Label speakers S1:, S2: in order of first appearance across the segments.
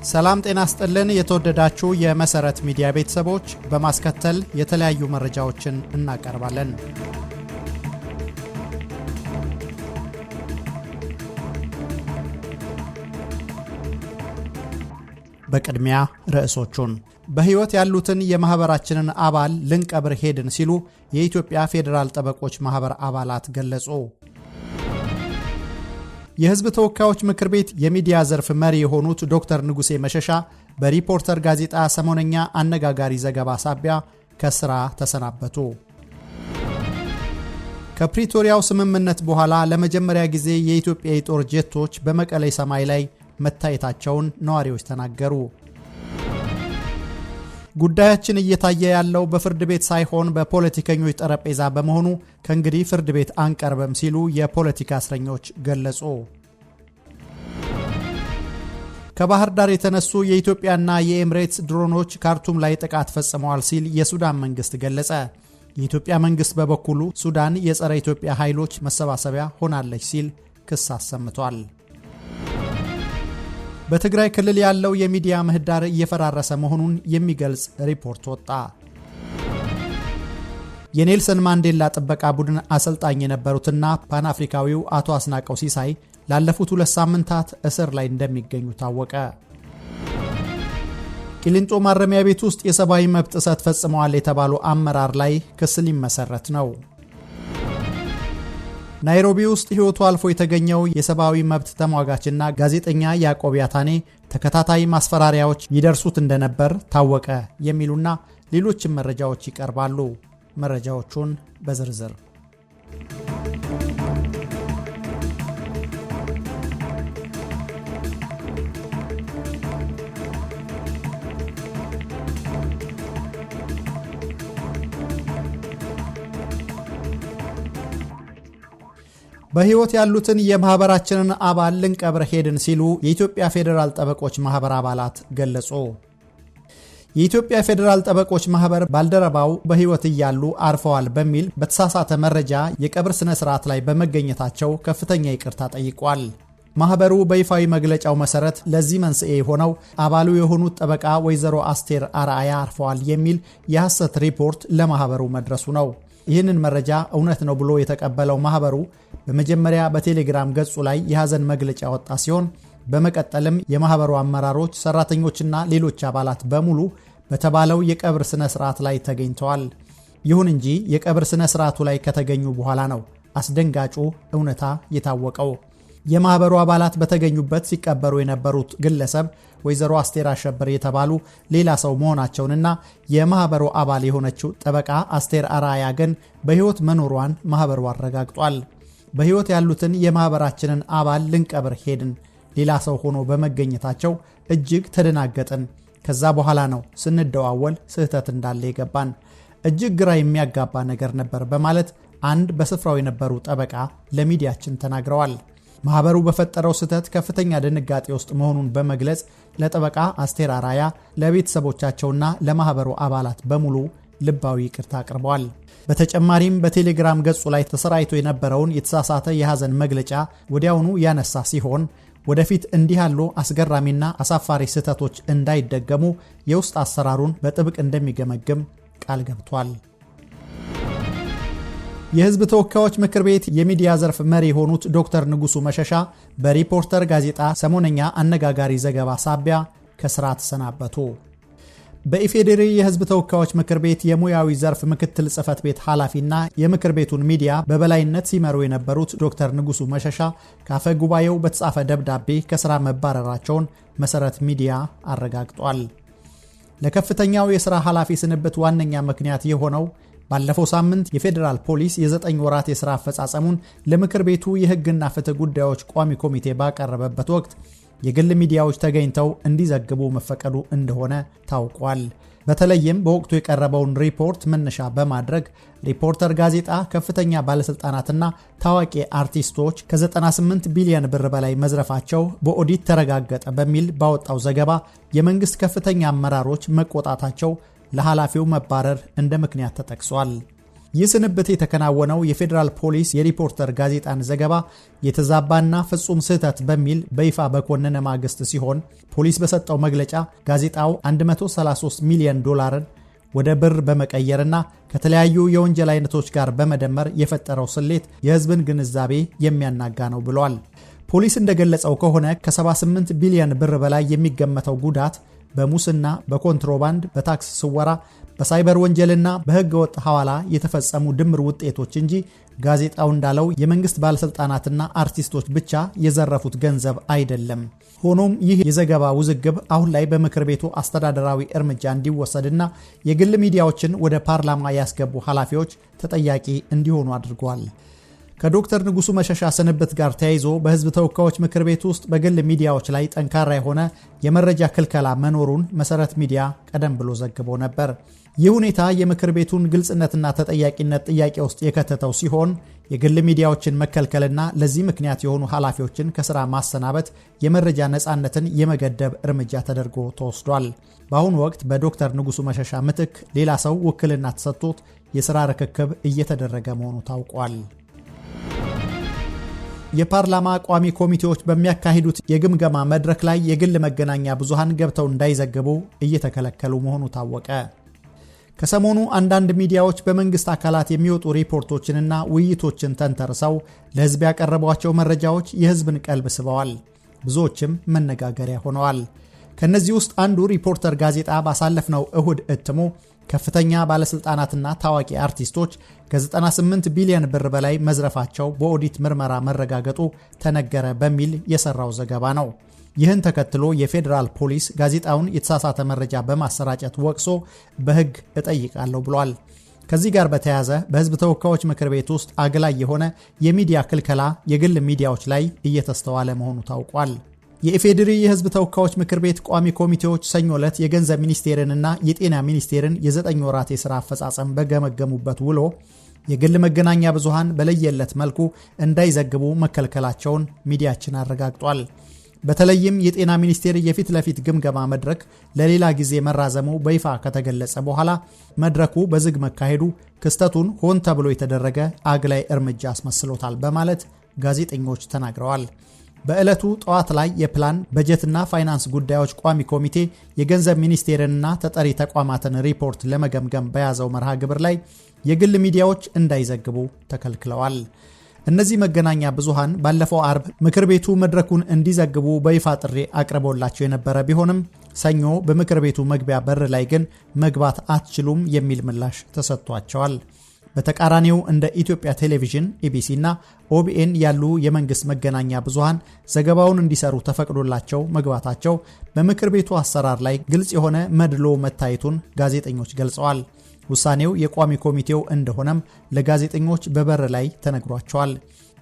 S1: ሰላም ጤና ይስጥልን የተወደዳችሁ የመሰረት ሚዲያ ቤተሰቦች፣ በማስከተል የተለያዩ መረጃዎችን እናቀርባለን። በቅድሚያ ርዕሶቹን። በህይወት ያሉትን የማህበራችንን አባል ልንቀብር ሄድን ሲሉ የኢትዮጵያ ፌዴራል ጠበቆች ማህበር አባላት ገለጹ። የህዝብ ተወካዮች ምክር ቤት የሚዲያ ዘርፍ መሪ የሆኑት ዶክተር ንጉሴ መሸሻ በሪፖርተር ጋዜጣ ሰሞነኛ አነጋጋሪ ዘገባ ሳቢያ ከስራ ተሰናበቱ። ከፕሪቶሪያው ስምምነት በኋላ ለመጀመሪያ ጊዜ የኢትዮጵያ የጦር ጄቶች በመቀሌ ሰማይ ላይ መታየታቸውን ነዋሪዎች ተናገሩ። ጉዳያችን እየታየ ያለው በፍርድ ቤት ሳይሆን በፖለቲከኞች ጠረጴዛ በመሆኑ ከእንግዲህ ፍርድ ቤት አንቀርብም ሲሉ የፖለቲካ እስረኞች ገለጹ። ከባህር ዳር የተነሱ የኢትዮጵያና የኤምሬትስ ድሮኖች ካርቱም ላይ ጥቃት ፈጽመዋል ሲል የሱዳን መንግስት ገለጸ። የኢትዮጵያ መንግስት በበኩሉ ሱዳን የጸረ ኢትዮጵያ ኃይሎች መሰባሰቢያ ሆናለች ሲል ክስ አሰምቷል። በትግራይ ክልል ያለው የሚዲያ ምህዳር እየፈራረሰ መሆኑን የሚገልጽ ሪፖርት ወጣ። የኔልሰን ማንዴላ ጥበቃ ቡድን አሰልጣኝ የነበሩትና ፓን አፍሪካዊው አቶ አስናቀው ሲሳይ ላለፉት 2 ሳምንታት እስር ላይ እንደሚገኙ ታወቀ። ቂሊንጦ ማረሚያ ቤት ውስጥ የሰብአዊ መብት ጥሰት ፈጽመዋል የተባሉ አመራር ላይ ክስ ሊመሰረት ነው። ናይሮቢ ውስጥ ሕይወቱ አልፎ የተገኘው የሰብአዊ መብት ተሟጋችና ጋዜጠኛ ያዕቆብ ያታኔ ተከታታይ ማስፈራሪያዎች ይደርሱት እንደነበር ታወቀ የሚሉና ሌሎችም መረጃዎች ይቀርባሉ። መረጃዎቹን በዝርዝር በህይወት ያሉትን የማህበራችንን አባል ልንቀብር ሄድን ሲሉ የኢትዮጵያ ፌዴራል ጠበቆች ማህበር አባላት ገለጹ። የኢትዮጵያ ፌዴራል ጠበቆች ማህበር ባልደረባው በህይወት እያሉ አርፈዋል በሚል በተሳሳተ መረጃ የቀብር ስነ ስርዓት ላይ በመገኘታቸው ከፍተኛ ይቅርታ ጠይቋል። ማህበሩ በይፋዊ መግለጫው መሰረት ለዚህ መንስኤ የሆነው አባሉ የሆኑት ጠበቃ ወይዘሮ አስቴር አርአያ አርፈዋል የሚል የሐሰት ሪፖርት ለማህበሩ መድረሱ ነው። ይህንን መረጃ እውነት ነው ብሎ የተቀበለው ማህበሩ በመጀመሪያ በቴሌግራም ገጹ ላይ የሐዘን መግለጫ ወጣ ሲሆን በመቀጠልም የማህበሩ አመራሮች፣ ሰራተኞችና ሌሎች አባላት በሙሉ በተባለው የቀብር ስነ ስርዓት ላይ ተገኝተዋል። ይሁን እንጂ የቀብር ስነ ስርዓቱ ላይ ከተገኙ በኋላ ነው አስደንጋጩ እውነታ የታወቀው። የማህበሩ አባላት በተገኙበት ሲቀበሩ የነበሩት ግለሰብ ወይዘሮ አስቴር አሸብር የተባሉ ሌላ ሰው መሆናቸውንና የማህበሩ አባል የሆነችው ጠበቃ አስቴር አርአያ ግን በህይወት መኖሯን ማህበሩ አረጋግጧል። በህይወት ያሉትን የማህበራችንን አባል ልንቀብር ሄድን፣ ሌላ ሰው ሆኖ በመገኘታቸው እጅግ ተደናገጥን። ከዛ በኋላ ነው ስንደዋወል ስህተት እንዳለ የገባን። እጅግ ግራ የሚያጋባ ነገር ነበር በማለት አንድ በስፍራው የነበሩ ጠበቃ ለሚዲያችን ተናግረዋል። ማህበሩ በፈጠረው ስህተት ከፍተኛ ድንጋጤ ውስጥ መሆኑን በመግለጽ ለጠበቃ አስቴር አርአያ፣ ለቤተሰቦቻቸውና ለማህበሩ አባላት በሙሉ ልባዊ ይቅርታ አቅርበዋል። በተጨማሪም በቴሌግራም ገጹ ላይ ተሰራጭቶ የነበረውን የተሳሳተ የሐዘን መግለጫ ወዲያውኑ ያነሳ ሲሆን ወደፊት እንዲህ ያሉ አስገራሚና አሳፋሪ ስህተቶች እንዳይደገሙ የውስጥ አሰራሩን በጥብቅ እንደሚገመግም ቃል ገብቷል። የህዝብ ተወካዮች ምክር ቤት የሚዲያ ዘርፍ መሪ የሆኑት ዶክተር ንጉሱ መሸሻ በሪፖርተር ጋዜጣ ሰሞነኛ አነጋጋሪ ዘገባ ሳቢያ ከስራ ተሰናበቱ። በኢፌዴሪ የህዝብ ተወካዮች ምክር ቤት የሙያዊ ዘርፍ ምክትል ጽህፈት ቤት ኃላፊና የምክር ቤቱን ሚዲያ በበላይነት ሲመሩ የነበሩት ዶክተር ንጉሱ መሸሻ ከአፈ ጉባኤው በተጻፈ ደብዳቤ ከስራ መባረራቸውን መሰረት ሚዲያ አረጋግጧል። ለከፍተኛው የሥራ ኃላፊ ስንብት ዋነኛ ምክንያት የሆነው ባለፈው ሳምንት የፌዴራል ፖሊስ የ9 ወራት የሥራ አፈጻጸሙን ለምክር ቤቱ የሕግና ፍትህ ጉዳዮች ቋሚ ኮሚቴ ባቀረበበት ወቅት የግል ሚዲያዎች ተገኝተው እንዲዘግቡ መፈቀዱ እንደሆነ ታውቋል። በተለይም በወቅቱ የቀረበውን ሪፖርት መነሻ በማድረግ ሪፖርተር ጋዜጣ ከፍተኛ ባለስልጣናትና ታዋቂ አርቲስቶች ከ98 ቢሊዮን ብር በላይ መዝረፋቸው በኦዲት ተረጋገጠ በሚል ባወጣው ዘገባ የመንግስት ከፍተኛ አመራሮች መቆጣታቸው ለኃላፊው መባረር እንደ ምክንያት ተጠቅሷል። ይህ ስንብት የተከናወነው የፌዴራል ፖሊስ የሪፖርተር ጋዜጣን ዘገባ የተዛባና ፍጹም ስህተት በሚል በይፋ በኮነነ ማግስት ሲሆን ፖሊስ በሰጠው መግለጫ ጋዜጣው 133 ሚሊዮን ዶላርን ወደ ብር በመቀየርና ከተለያዩ የወንጀል አይነቶች ጋር በመደመር የፈጠረው ስሌት የሕዝብን ግንዛቤ የሚያናጋ ነው ብሏል። ፖሊስ እንደገለጸው ከሆነ ከ78 ቢሊዮን ብር በላይ የሚገመተው ጉዳት በሙስና፣ በኮንትሮባንድ፣ በታክስ ስወራ፣ በሳይበር ወንጀልና በሕገ ወጥ ሐዋላ የተፈጸሙ ድምር ውጤቶች እንጂ ጋዜጣው እንዳለው የመንግስት ባለስልጣናትና አርቲስቶች ብቻ የዘረፉት ገንዘብ አይደለም። ሆኖም ይህ የዘገባ ውዝግብ አሁን ላይ በምክር ቤቱ አስተዳደራዊ እርምጃ እንዲወሰድና የግል ሚዲያዎችን ወደ ፓርላማ ያስገቡ ኃላፊዎች ተጠያቂ እንዲሆኑ አድርጓል። ከዶክተር ንጉሱ መሸሻ ስንብት ጋር ተያይዞ በህዝብ ተወካዮች ምክር ቤት ውስጥ በግል ሚዲያዎች ላይ ጠንካራ የሆነ የመረጃ ክልከላ መኖሩን መሰረት ሚዲያ ቀደም ብሎ ዘግቦ ነበር። ይህ ሁኔታ የምክር ቤቱን ግልጽነትና ተጠያቂነት ጥያቄ ውስጥ የከተተው ሲሆን የግል ሚዲያዎችን መከልከልና ለዚህ ምክንያት የሆኑ ኃላፊዎችን ከስራ ማሰናበት የመረጃ ነፃነትን የመገደብ እርምጃ ተደርጎ ተወስዷል። በአሁኑ ወቅት በዶክተር ንጉሱ መሸሻ ምትክ ሌላ ሰው ውክልና ተሰጥቶት የሥራ ርክክብ እየተደረገ መሆኑ ታውቋል። የፓርላማ ቋሚ ኮሚቴዎች በሚያካሂዱት የግምገማ መድረክ ላይ የግል መገናኛ ብዙሃን ገብተው እንዳይዘግቡ እየተከለከሉ መሆኑ ታወቀ። ከሰሞኑ አንዳንድ ሚዲያዎች በመንግስት አካላት የሚወጡ ሪፖርቶችንና ውይይቶችን ተንተርሰው ለሕዝብ ያቀረቧቸው መረጃዎች የሕዝብን ቀልብ ስበዋል። ብዙዎችም መነጋገሪያ ሆነዋል። ከነዚህ ውስጥ አንዱ ሪፖርተር ጋዜጣ ባሳለፍነው እሁድ እትሞ ከፍተኛ ባለስልጣናትና ታዋቂ አርቲስቶች ከ98 ቢሊዮን ብር በላይ መዝረፋቸው በኦዲት ምርመራ መረጋገጡ ተነገረ በሚል የሰራው ዘገባ ነው። ይህን ተከትሎ የፌዴራል ፖሊስ ጋዜጣውን የተሳሳተ መረጃ በማሰራጨት ወቅሶ በሕግ እጠይቃለሁ ብሏል። ከዚህ ጋር በተያያዘ በሕዝብ ተወካዮች ምክር ቤት ውስጥ አግላይ የሆነ የሚዲያ ክልከላ የግል ሚዲያዎች ላይ እየተስተዋለ መሆኑ ታውቋል። የኢፌዴሪ የሕዝብ ተወካዮች ምክር ቤት ቋሚ ኮሚቴዎች ሰኞ ዕለት የገንዘብ ሚኒስቴርንና የጤና ሚኒስቴርን የ9 ወራት የሥራ አፈጻጸም በገመገሙበት ውሎ የግል መገናኛ ብዙሃን በለየለት መልኩ እንዳይዘግቡ መከልከላቸውን ሚዲያችን አረጋግጧል። በተለይም የጤና ሚኒስቴር የፊት ለፊት ግምገማ መድረክ ለሌላ ጊዜ መራዘሙ በይፋ ከተገለጸ በኋላ መድረኩ በዝግ መካሄዱ ክስተቱን ሆን ተብሎ የተደረገ አግላይ እርምጃ አስመስሎታል በማለት ጋዜጠኞች ተናግረዋል። በዕለቱ ጠዋት ላይ የፕላን በጀትና ፋይናንስ ጉዳዮች ቋሚ ኮሚቴ የገንዘብ ሚኒስቴርንና ተጠሪ ተቋማትን ሪፖርት ለመገምገም በያዘው መርሃ ግብር ላይ የግል ሚዲያዎች እንዳይዘግቡ ተከልክለዋል። እነዚህ መገናኛ ብዙሃን ባለፈው አርብ ምክር ቤቱ መድረኩን እንዲዘግቡ በይፋ ጥሪ አቅርቦላቸው የነበረ ቢሆንም ሰኞ በምክር ቤቱ መግቢያ በር ላይ ግን መግባት አትችሉም የሚል ምላሽ ተሰጥቷቸዋል። በተቃራኒው እንደ ኢትዮጵያ ቴሌቪዥን፣ ኢቢሲ እና ኦቢኤን ያሉ የመንግስት መገናኛ ብዙሃን ዘገባውን እንዲሰሩ ተፈቅዶላቸው መግባታቸው በምክር ቤቱ አሰራር ላይ ግልጽ የሆነ መድሎ መታየቱን ጋዜጠኞች ገልጸዋል። ውሳኔው የቋሚ ኮሚቴው እንደሆነም ለጋዜጠኞች በበር ላይ ተነግሯቸዋል።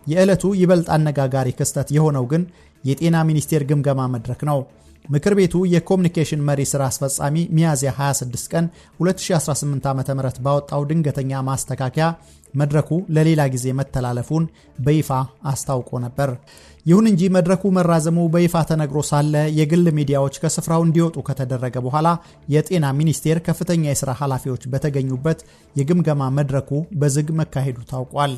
S1: የዕለቱ ይበልጥ አነጋጋሪ ክስተት የሆነው ግን የጤና ሚኒስቴር ግምገማ መድረክ ነው። ምክር ቤቱ የኮሚኒኬሽን መሪ ስራ አስፈጻሚ ሚያዝያ 26 ቀን 2018 ዓ.ም ባወጣው ድንገተኛ ማስተካከያ መድረኩ ለሌላ ጊዜ መተላለፉን በይፋ አስታውቆ ነበር። ይሁን እንጂ መድረኩ መራዘሙ በይፋ ተነግሮ ሳለ የግል ሚዲያዎች ከስፍራው እንዲወጡ ከተደረገ በኋላ የጤና ሚኒስቴር ከፍተኛ የሥራ ኃላፊዎች በተገኙበት የግምገማ መድረኩ በዝግ መካሄዱ ታውቋል።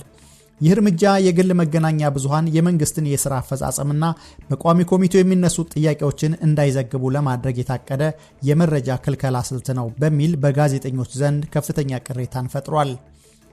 S1: ይህ እርምጃ የግል መገናኛ ብዙሃን የመንግስትን የሥራ አፈጻጸምና በቋሚ ኮሚቴው የሚነሱ ጥያቄዎችን እንዳይዘግቡ ለማድረግ የታቀደ የመረጃ ክልከላ ስልት ነው በሚል በጋዜጠኞች ዘንድ ከፍተኛ ቅሬታን ፈጥሯል።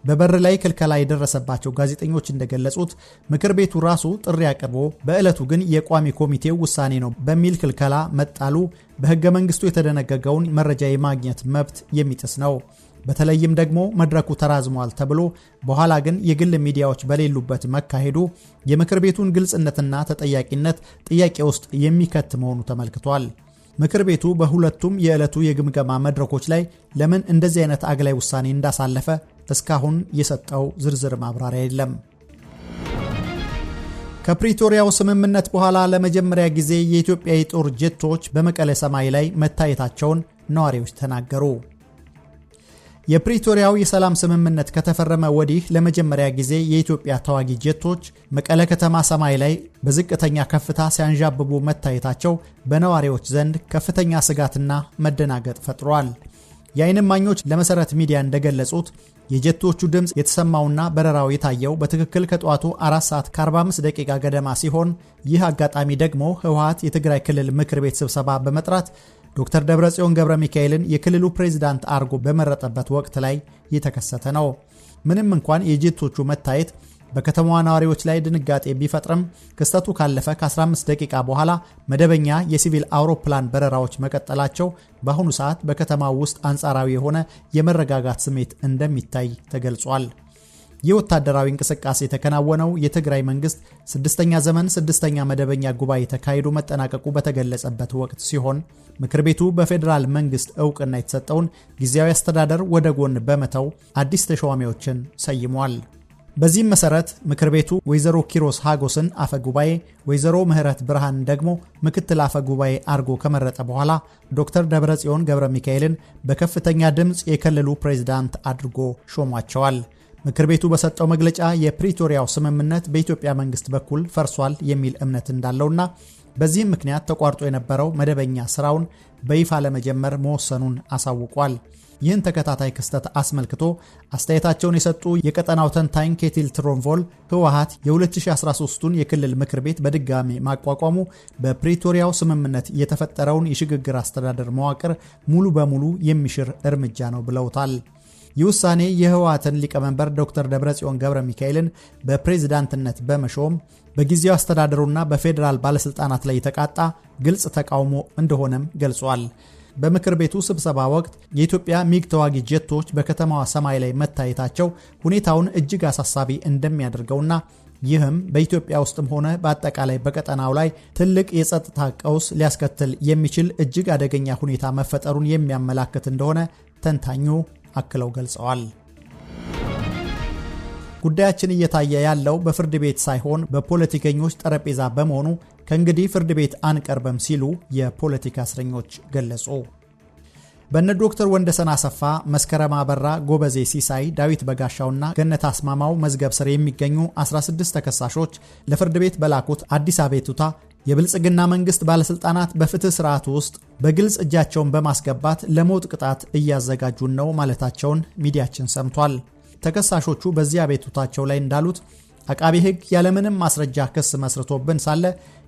S1: በበር ላይ ክልከላ የደረሰባቸው ጋዜጠኞች እንደገለጹት ምክር ቤቱ ራሱ ጥሪ አቅርቦ በዕለቱ ግን የቋሚ ኮሚቴው ውሳኔ ነው በሚል ክልከላ መጣሉ በሕገ መንግስቱ የተደነገገውን መረጃ የማግኘት መብት የሚጥስ ነው። በተለይም ደግሞ መድረኩ ተራዝሟል ተብሎ በኋላ ግን የግል ሚዲያዎች በሌሉበት መካሄዱ የምክር ቤቱን ግልጽነትና ተጠያቂነት ጥያቄ ውስጥ የሚከት መሆኑ ተመልክቷል። ምክር ቤቱ በሁለቱም የዕለቱ የግምገማ መድረኮች ላይ ለምን እንደዚህ አይነት አግላይ ውሳኔ እንዳሳለፈ እስካሁን የሰጠው ዝርዝር ማብራሪያ የለም። ከፕሪቶሪያው ስምምነት በኋላ ለመጀመሪያ ጊዜ የኢትዮጵያ የጦር ጄቶች በመቀለ ሰማይ ላይ መታየታቸውን ነዋሪዎች ተናገሩ። የፕሪቶሪያው የሰላም ስምምነት ከተፈረመ ወዲህ ለመጀመሪያ ጊዜ የኢትዮጵያ ተዋጊ ጄቶች መቀለ ከተማ ሰማይ ላይ በዝቅተኛ ከፍታ ሲያንዣብቡ መታየታቸው በነዋሪዎች ዘንድ ከፍተኛ ስጋትና መደናገጥ ፈጥሯል። የዓይን እማኞች ለመሰረት ሚዲያ እንደገለጹት የጀቶቹ ድምፅ የተሰማውና በረራው የታየው በትክክል ከጠዋቱ 4 ሰዓት ከ45 ደቂቃ ገደማ ሲሆን ይህ አጋጣሚ ደግሞ ህወሓት የትግራይ ክልል ምክር ቤት ስብሰባ በመጥራት ዶክተር ደብረጽዮን ገብረ ሚካኤልን የክልሉ ፕሬዝዳንት አርጎ በመረጠበት ወቅት ላይ የተከሰተ ነው። ምንም እንኳን የጀቶቹ መታየት በከተማዋ ነዋሪዎች ላይ ድንጋጤ ቢፈጥርም ክስተቱ ካለፈ ከ15 ደቂቃ በኋላ መደበኛ የሲቪል አውሮፕላን በረራዎች መቀጠላቸው በአሁኑ ሰዓት በከተማው ውስጥ አንጻራዊ የሆነ የመረጋጋት ስሜት እንደሚታይ ተገልጿል። የወታደራዊ እንቅስቃሴ የተከናወነው የትግራይ መንግስት 6ኛ ዘመን 6ኛ መደበኛ ጉባኤ ተካሂዶ መጠናቀቁ በተገለጸበት ወቅት ሲሆን ምክር ቤቱ በፌዴራል መንግስት ዕውቅና የተሰጠውን ጊዜያዊ አስተዳደር ወደ ጎን በመተው አዲስ ተሿሚዎችን ሰይሟል። በዚህም መሰረት ምክር ቤቱ ወይዘሮ ኪሮስ ሃጎስን አፈ ጉባኤ፣ ወይዘሮ ምህረት ብርሃን ደግሞ ምክትል አፈ ጉባኤ አርጎ ከመረጠ በኋላ ዶክተር ደብረጽዮን ገብረ ሚካኤልን በከፍተኛ ድምፅ የክልሉ ፕሬዝዳንት አድርጎ ሾሟቸዋል። ምክር ቤቱ በሰጠው መግለጫ የፕሪቶሪያው ስምምነት በኢትዮጵያ መንግስት በኩል ፈርሷል የሚል እምነት እንዳለውና በዚህም ምክንያት ተቋርጦ የነበረው መደበኛ ስራውን በይፋ ለመጀመር መወሰኑን አሳውቋል። ይህን ተከታታይ ክስተት አስመልክቶ አስተያየታቸውን የሰጡ የቀጠናው ተንታኝ ኬቲል ትሮንቮል ህወሓት የ2013ቱን የክልል ምክር ቤት በድጋሚ ማቋቋሙ በፕሪቶሪያው ስምምነት የተፈጠረውን የሽግግር አስተዳደር መዋቅር ሙሉ በሙሉ የሚሽር እርምጃ ነው ብለውታል። ይህ ውሳኔ የህወሓትን ሊቀመንበር ዶክተር ደብረጽዮን ገብረ ሚካኤልን በፕሬዝዳንትነት በመሾም በጊዜያዊ አስተዳደሩና በፌዴራል ባለስልጣናት ላይ የተቃጣ ግልጽ ተቃውሞ እንደሆነም ገልጿል። በምክር ቤቱ ስብሰባ ወቅት የኢትዮጵያ ሚግ ተዋጊ ጀቶች በከተማዋ ሰማይ ላይ መታየታቸው ሁኔታውን እጅግ አሳሳቢ እንደሚያደርገውና ይህም በኢትዮጵያ ውስጥም ሆነ በአጠቃላይ በቀጠናው ላይ ትልቅ የጸጥታ ቀውስ ሊያስከትል የሚችል እጅግ አደገኛ ሁኔታ መፈጠሩን የሚያመላክት እንደሆነ ተንታኙ አክለው ገልጸዋል። ጉዳያችን እየታየ ያለው በፍርድ ቤት ሳይሆን በፖለቲከኞች ጠረጴዛ በመሆኑ ከእንግዲህ ፍርድ ቤት አንቀርበም ሲሉ የፖለቲካ እስረኞች ገለጹ። በነ ዶክተር ወንደሰን አሰፋ፣ መስከረም አበራ፣ ጎበዜ ሲሳይ፣ ዳዊት በጋሻውና ገነት አስማማው መዝገብ ስር የሚገኙ 16 ተከሳሾች ለፍርድ ቤት በላኩት አዲስ አቤቱታ የብልጽግና መንግስት ባለስልጣናት በፍትህ ስርዓቱ ውስጥ በግልጽ እጃቸውን በማስገባት ለሞት ቅጣት እያዘጋጁን ነው ማለታቸውን ሚዲያችን ሰምቷል። ተከሳሾቹ በዚህ አቤቱታቸው ላይ እንዳሉት አቃቤ ሕግ ያለምንም ማስረጃ ክስ መስርቶብን ሳለ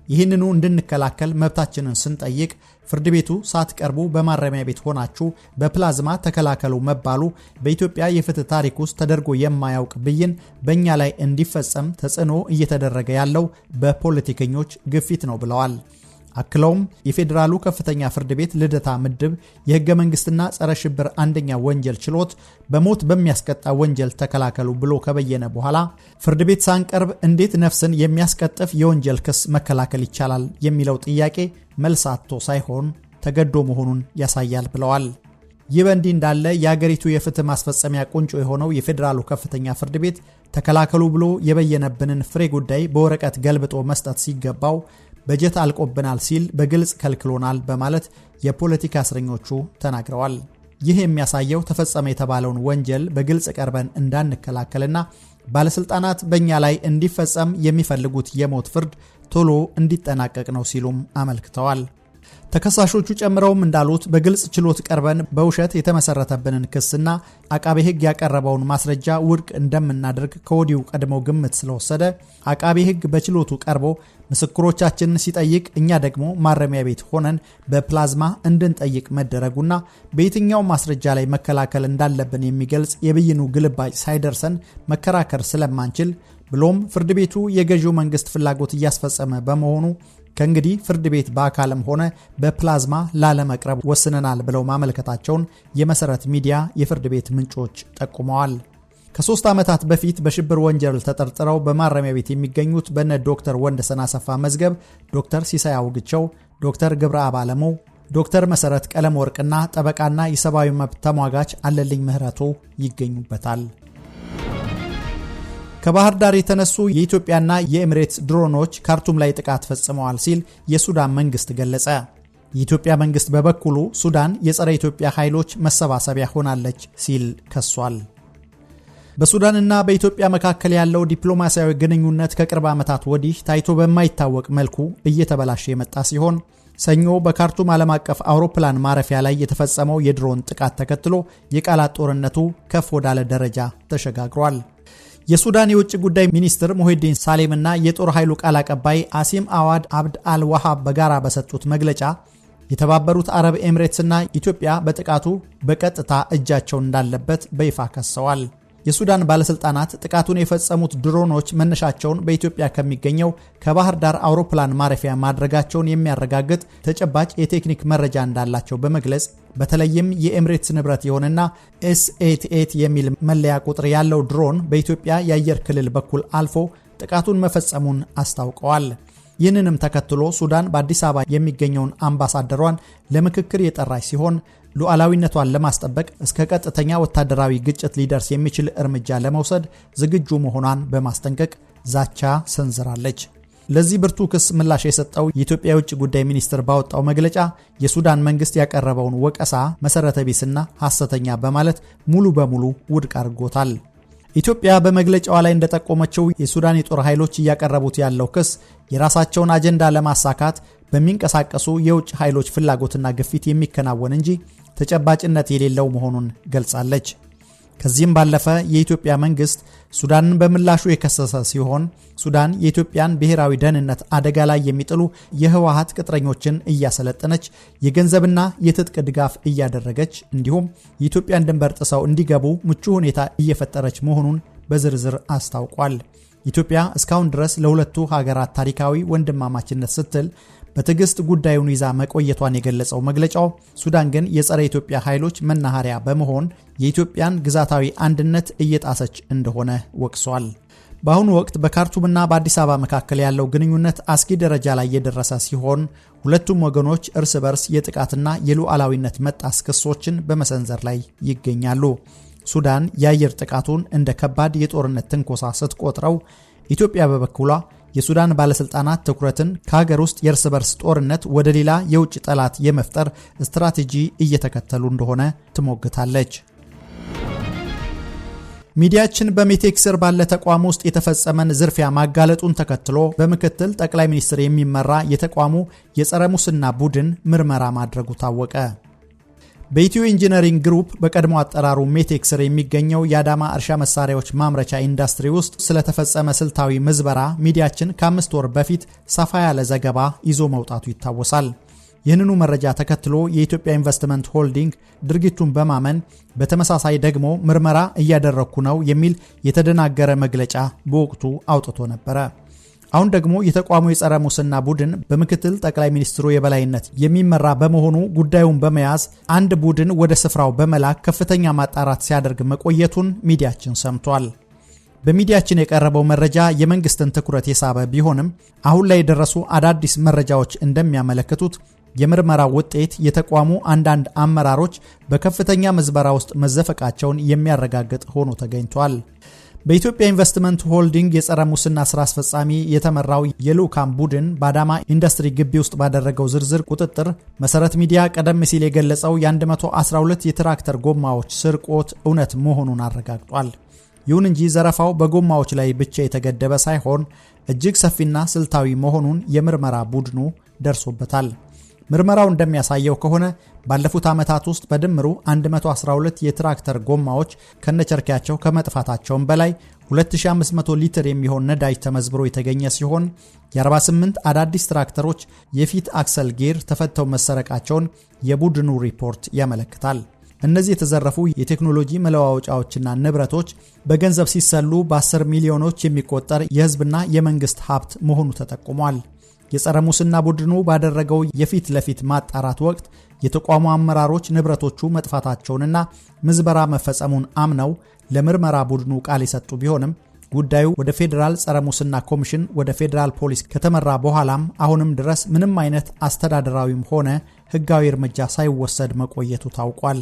S1: ይህንኑ እንድንከላከል መብታችንን ስንጠይቅ ፍርድ ቤቱ ሳትቀርቡ በማረሚያ ቤት ሆናችሁ በፕላዝማ ተከላከሉ መባሉ በኢትዮጵያ የፍትህ ታሪክ ውስጥ ተደርጎ የማያውቅ ብይን በእኛ ላይ እንዲፈጸም ተጽዕኖ እየተደረገ ያለው በፖለቲከኞች ግፊት ነው ብለዋል። አክለውም የፌዴራሉ ከፍተኛ ፍርድ ቤት ልደታ ምድብ የህገ መንግስትና ጸረ ሽብር አንደኛ ወንጀል ችሎት በሞት በሚያስቀጣ ወንጀል ተከላከሉ ብሎ ከበየነ በኋላ ፍርድ ቤት ሳንቀርብ እንዴት ነፍስን የሚያስቀጥፍ የወንጀል ክስ መከላከል ይቻላል የሚለው ጥያቄ መልስ አጥቶ ሳይሆን ተገዶ መሆኑን ያሳያል ብለዋል። ይህ በእንዲህ እንዳለ የአገሪቱ የፍትህ ማስፈጸሚያ ቁንጮ የሆነው የፌዴራሉ ከፍተኛ ፍርድ ቤት ተከላከሉ ብሎ የበየነብንን ፍሬ ጉዳይ በወረቀት ገልብጦ መስጠት ሲገባው በጀት አልቆብናል ሲል በግልጽ ከልክሎናል በማለት የፖለቲካ እስረኞቹ ተናግረዋል። ይህ የሚያሳየው ተፈጸመ የተባለውን ወንጀል በግልጽ ቀርበን እንዳንከላከልና ባለስልጣናት በእኛ ላይ እንዲፈጸም የሚፈልጉት የሞት ፍርድ ቶሎ እንዲጠናቀቅ ነው ሲሉም አመልክተዋል። ተከሳሾቹ ጨምረውም እንዳሉት በግልጽ ችሎት ቀርበን በውሸት የተመሰረተብንን ክስና አቃቤ ሕግ ያቀረበውን ማስረጃ ውድቅ እንደምናደርግ ከወዲሁ ቀድሞ ግምት ስለወሰደ አቃቤ ሕግ በችሎቱ ቀርቦ ምስክሮቻችንን ሲጠይቅ እኛ ደግሞ ማረሚያ ቤት ሆነን በፕላዝማ እንድንጠይቅ መደረጉና በየትኛው ማስረጃ ላይ መከላከል እንዳለብን የሚገልጽ የብይኑ ግልባጭ ሳይደርሰን መከራከር ስለማንችል ብሎም ፍርድ ቤቱ የገዢው መንግስት ፍላጎት እያስፈጸመ በመሆኑ ከእንግዲህ ፍርድ ቤት በአካልም ሆነ በፕላዝማ ላለመቅረብ ወስነናል ብለው ማመልከታቸውን የመሰረት ሚዲያ የፍርድ ቤት ምንጮች ጠቁመዋል። ከ3 ዓመታት በፊት በሽብር ወንጀል ተጠርጥረው በማረሚያ ቤት የሚገኙት በነ ዶክተር ወንደሰን አሰፋ መዝገብ ዶክተር ሲሳይ አውግቸው፣ ዶክተር ግብረአብ አለሙ፣ ዶክተር መሰረት ቀለም ወርቅና ጠበቃና የሰብአዊ መብት ተሟጋች አለልኝ ምህረቱ ይገኙበታል። ከባህር ዳር የተነሱ የኢትዮጵያና የኤሚሬትስ ድሮኖች ካርቱም ላይ ጥቃት ፈጽመዋል ሲል የሱዳን መንግስት ገለጸ። የኢትዮጵያ መንግስት በበኩሉ ሱዳን የጸረ ኢትዮጵያ ኃይሎች መሰባሰቢያ ሆናለች ሲል ከሷል። በሱዳንና በኢትዮጵያ መካከል ያለው ዲፕሎማሲያዊ ግንኙነት ከቅርብ ዓመታት ወዲህ ታይቶ በማይታወቅ መልኩ እየተበላሸ የመጣ ሲሆን ሰኞ በካርቱም ዓለም አቀፍ አውሮፕላን ማረፊያ ላይ የተፈጸመው የድሮን ጥቃት ተከትሎ የቃላት ጦርነቱ ከፍ ወዳለ ደረጃ ተሸጋግሯል። የሱዳን የውጭ ጉዳይ ሚኒስትር ሙሂዲን ሳሌምና የጦር ኃይሉ ቃል አቀባይ አሲም አዋድ አብድ አልዋሃብ በጋራ በሰጡት መግለጫ የተባበሩት አረብ ኤሚሬትስና ኢትዮጵያ በጥቃቱ በቀጥታ እጃቸው እንዳለበት በይፋ ከሰዋል። የሱዳን ባለስልጣናት ጥቃቱን የፈጸሙት ድሮኖች መነሻቸውን በኢትዮጵያ ከሚገኘው ከባህር ዳር አውሮፕላን ማረፊያ ማድረጋቸውን የሚያረጋግጥ ተጨባጭ የቴክኒክ መረጃ እንዳላቸው በመግለጽ በተለይም የኤሚሬትስ ንብረት የሆነና S88 የሚል መለያ ቁጥር ያለው ድሮን በኢትዮጵያ የአየር ክልል በኩል አልፎ ጥቃቱን መፈጸሙን አስታውቀዋል። ይህንንም ተከትሎ ሱዳን በአዲስ አበባ የሚገኘውን አምባሳደሯን ለምክክር የጠራች ሲሆን ሉዓላዊነቷን ለማስጠበቅ እስከ ቀጥተኛ ወታደራዊ ግጭት ሊደርስ የሚችል እርምጃ ለመውሰድ ዝግጁ መሆኗን በማስጠንቀቅ ዛቻ ሰንዝራለች። ለዚህ ብርቱ ክስ ምላሽ የሰጠው የኢትዮጵያ የውጭ ጉዳይ ሚኒስትር ባወጣው መግለጫ የሱዳን መንግስት ያቀረበውን ወቀሳ መሰረተ ቢስና ሐሰተኛ በማለት ሙሉ በሙሉ ውድቅ አድርጎታል። ኢትዮጵያ በመግለጫዋ ላይ እንደጠቆመችው የሱዳን የጦር ኃይሎች እያቀረቡት ያለው ክስ የራሳቸውን አጀንዳ ለማሳካት በሚንቀሳቀሱ የውጭ ኃይሎች ፍላጎትና ግፊት የሚከናወን እንጂ ተጨባጭነት የሌለው መሆኑን ገልጻለች። ከዚህም ባለፈ የኢትዮጵያ መንግስት ሱዳንን በምላሹ የከሰሰ ሲሆን ሱዳን የኢትዮጵያን ብሔራዊ ደህንነት አደጋ ላይ የሚጥሉ የህወሓት ቅጥረኞችን እያሰለጠነች የገንዘብና የትጥቅ ድጋፍ እያደረገች እንዲሁም የኢትዮጵያን ድንበር ጥሰው እንዲገቡ ምቹ ሁኔታ እየፈጠረች መሆኑን በዝርዝር አስታውቋል። ኢትዮጵያ እስካሁን ድረስ ለሁለቱ ሀገራት ታሪካዊ ወንድማማችነት ስትል በትዕግስት ጉዳዩን ይዛ መቆየቷን የገለጸው መግለጫው ሱዳን ግን የጸረ ኢትዮጵያ ኃይሎች መናኸሪያ በመሆን የኢትዮጵያን ግዛታዊ አንድነት እየጣሰች እንደሆነ ወቅሷል። በአሁኑ ወቅት በካርቱምና በአዲስ አበባ መካከል ያለው ግንኙነት አስጊ ደረጃ ላይ የደረሰ ሲሆን ሁለቱም ወገኖች እርስ በርስ የጥቃትና የሉዓላዊነት መጣስ ክሶችን በመሰንዘር ላይ ይገኛሉ። ሱዳን የአየር ጥቃቱን እንደ ከባድ የጦርነት ትንኮሳ ስትቆጥረው፣ ኢትዮጵያ በበኩሏ የሱዳን ባለስልጣናት ትኩረትን ከሀገር ውስጥ የእርስ በርስ ጦርነት ወደ ሌላ የውጭ ጠላት የመፍጠር ስትራቴጂ እየተከተሉ እንደሆነ ትሞግታለች። ሚዲያችን በሜቴክ ስር ባለ ተቋም ውስጥ የተፈጸመን ዝርፊያ ማጋለጡን ተከትሎ በምክትል ጠቅላይ ሚኒስትር የሚመራ የተቋሙ የጸረ ሙስና ቡድን ምርመራ ማድረጉ ታወቀ። በኢትዮ ኢንጂነሪንግ ግሩፕ በቀድሞ አጠራሩ ሜቴክ ስር የሚገኘው የአዳማ እርሻ መሳሪያዎች ማምረቻ ኢንዱስትሪ ውስጥ ስለተፈጸመ ስልታዊ ምዝበራ ሚዲያችን ከ5 ወር በፊት ሰፋ ያለ ዘገባ ይዞ መውጣቱ ይታወሳል። ይህንኑ መረጃ ተከትሎ የኢትዮጵያ ኢንቨስትመንት ሆልዲንግ ድርጊቱን በማመን በተመሳሳይ ደግሞ ምርመራ እያደረኩ ነው የሚል የተደናገረ መግለጫ በወቅቱ አውጥቶ ነበረ። አሁን ደግሞ የተቋሙ የጸረ ሙስና ቡድን በምክትል ጠቅላይ ሚኒስትሩ የበላይነት የሚመራ በመሆኑ ጉዳዩን በመያዝ አንድ ቡድን ወደ ስፍራው በመላክ ከፍተኛ ማጣራት ሲያደርግ መቆየቱን ሚዲያችን ሰምቷል። በሚዲያችን የቀረበው መረጃ የመንግስትን ትኩረት የሳበ ቢሆንም አሁን ላይ የደረሱ አዳዲስ መረጃዎች እንደሚያመለክቱት የምርመራው ውጤት የተቋሙ አንዳንድ አመራሮች በከፍተኛ ምዝበራ ውስጥ መዘፈቃቸውን የሚያረጋግጥ ሆኖ ተገኝቷል። በኢትዮጵያ ኢንቨስትመንት ሆልዲንግ የጸረ ሙስና ስራ አስፈጻሚ የተመራው የልዑካን ቡድን በአዳማ ኢንዱስትሪ ግቢ ውስጥ ባደረገው ዝርዝር ቁጥጥር መሰረት ሚዲያ ቀደም ሲል የገለጸው የ112 የትራክተር ጎማዎች ስርቆት እውነት መሆኑን አረጋግጧል። ይሁን እንጂ ዘረፋው በጎማዎች ላይ ብቻ የተገደበ ሳይሆን እጅግ ሰፊና ስልታዊ መሆኑን የምርመራ ቡድኑ ደርሶበታል። ምርመራው እንደሚያሳየው ከሆነ ባለፉት ዓመታት ውስጥ በድምሩ 112 የትራክተር ጎማዎች ከነቸርኪያቸው ከመጥፋታቸውም በላይ 2500 ሊትር የሚሆን ነዳጅ ተመዝብሮ የተገኘ ሲሆን የ48 አዳዲስ ትራክተሮች የፊት አክሰል ጌር ተፈተው መሰረቃቸውን የቡድኑ ሪፖርት ያመለክታል። እነዚህ የተዘረፉ የቴክኖሎጂ መለዋወጫዎችና ንብረቶች በገንዘብ ሲሰሉ በ10 ሚሊዮኖች የሚቆጠር የሕዝብና የመንግስት ሀብት መሆኑ ተጠቁሟል። የጸረ ሙስና ቡድኑ ባደረገው የፊት ለፊት ማጣራት ወቅት የተቋሙ አመራሮች ንብረቶቹ መጥፋታቸውንና ምዝበራ መፈጸሙን አምነው ለምርመራ ቡድኑ ቃል የሰጡ ቢሆንም ጉዳዩ ወደ ፌዴራል ጸረ ሙስና ኮሚሽን ወደ ፌዴራል ፖሊስ ከተመራ በኋላም አሁንም ድረስ ምንም አይነት አስተዳደራዊም ሆነ ሕጋዊ እርምጃ ሳይወሰድ መቆየቱ ታውቋል።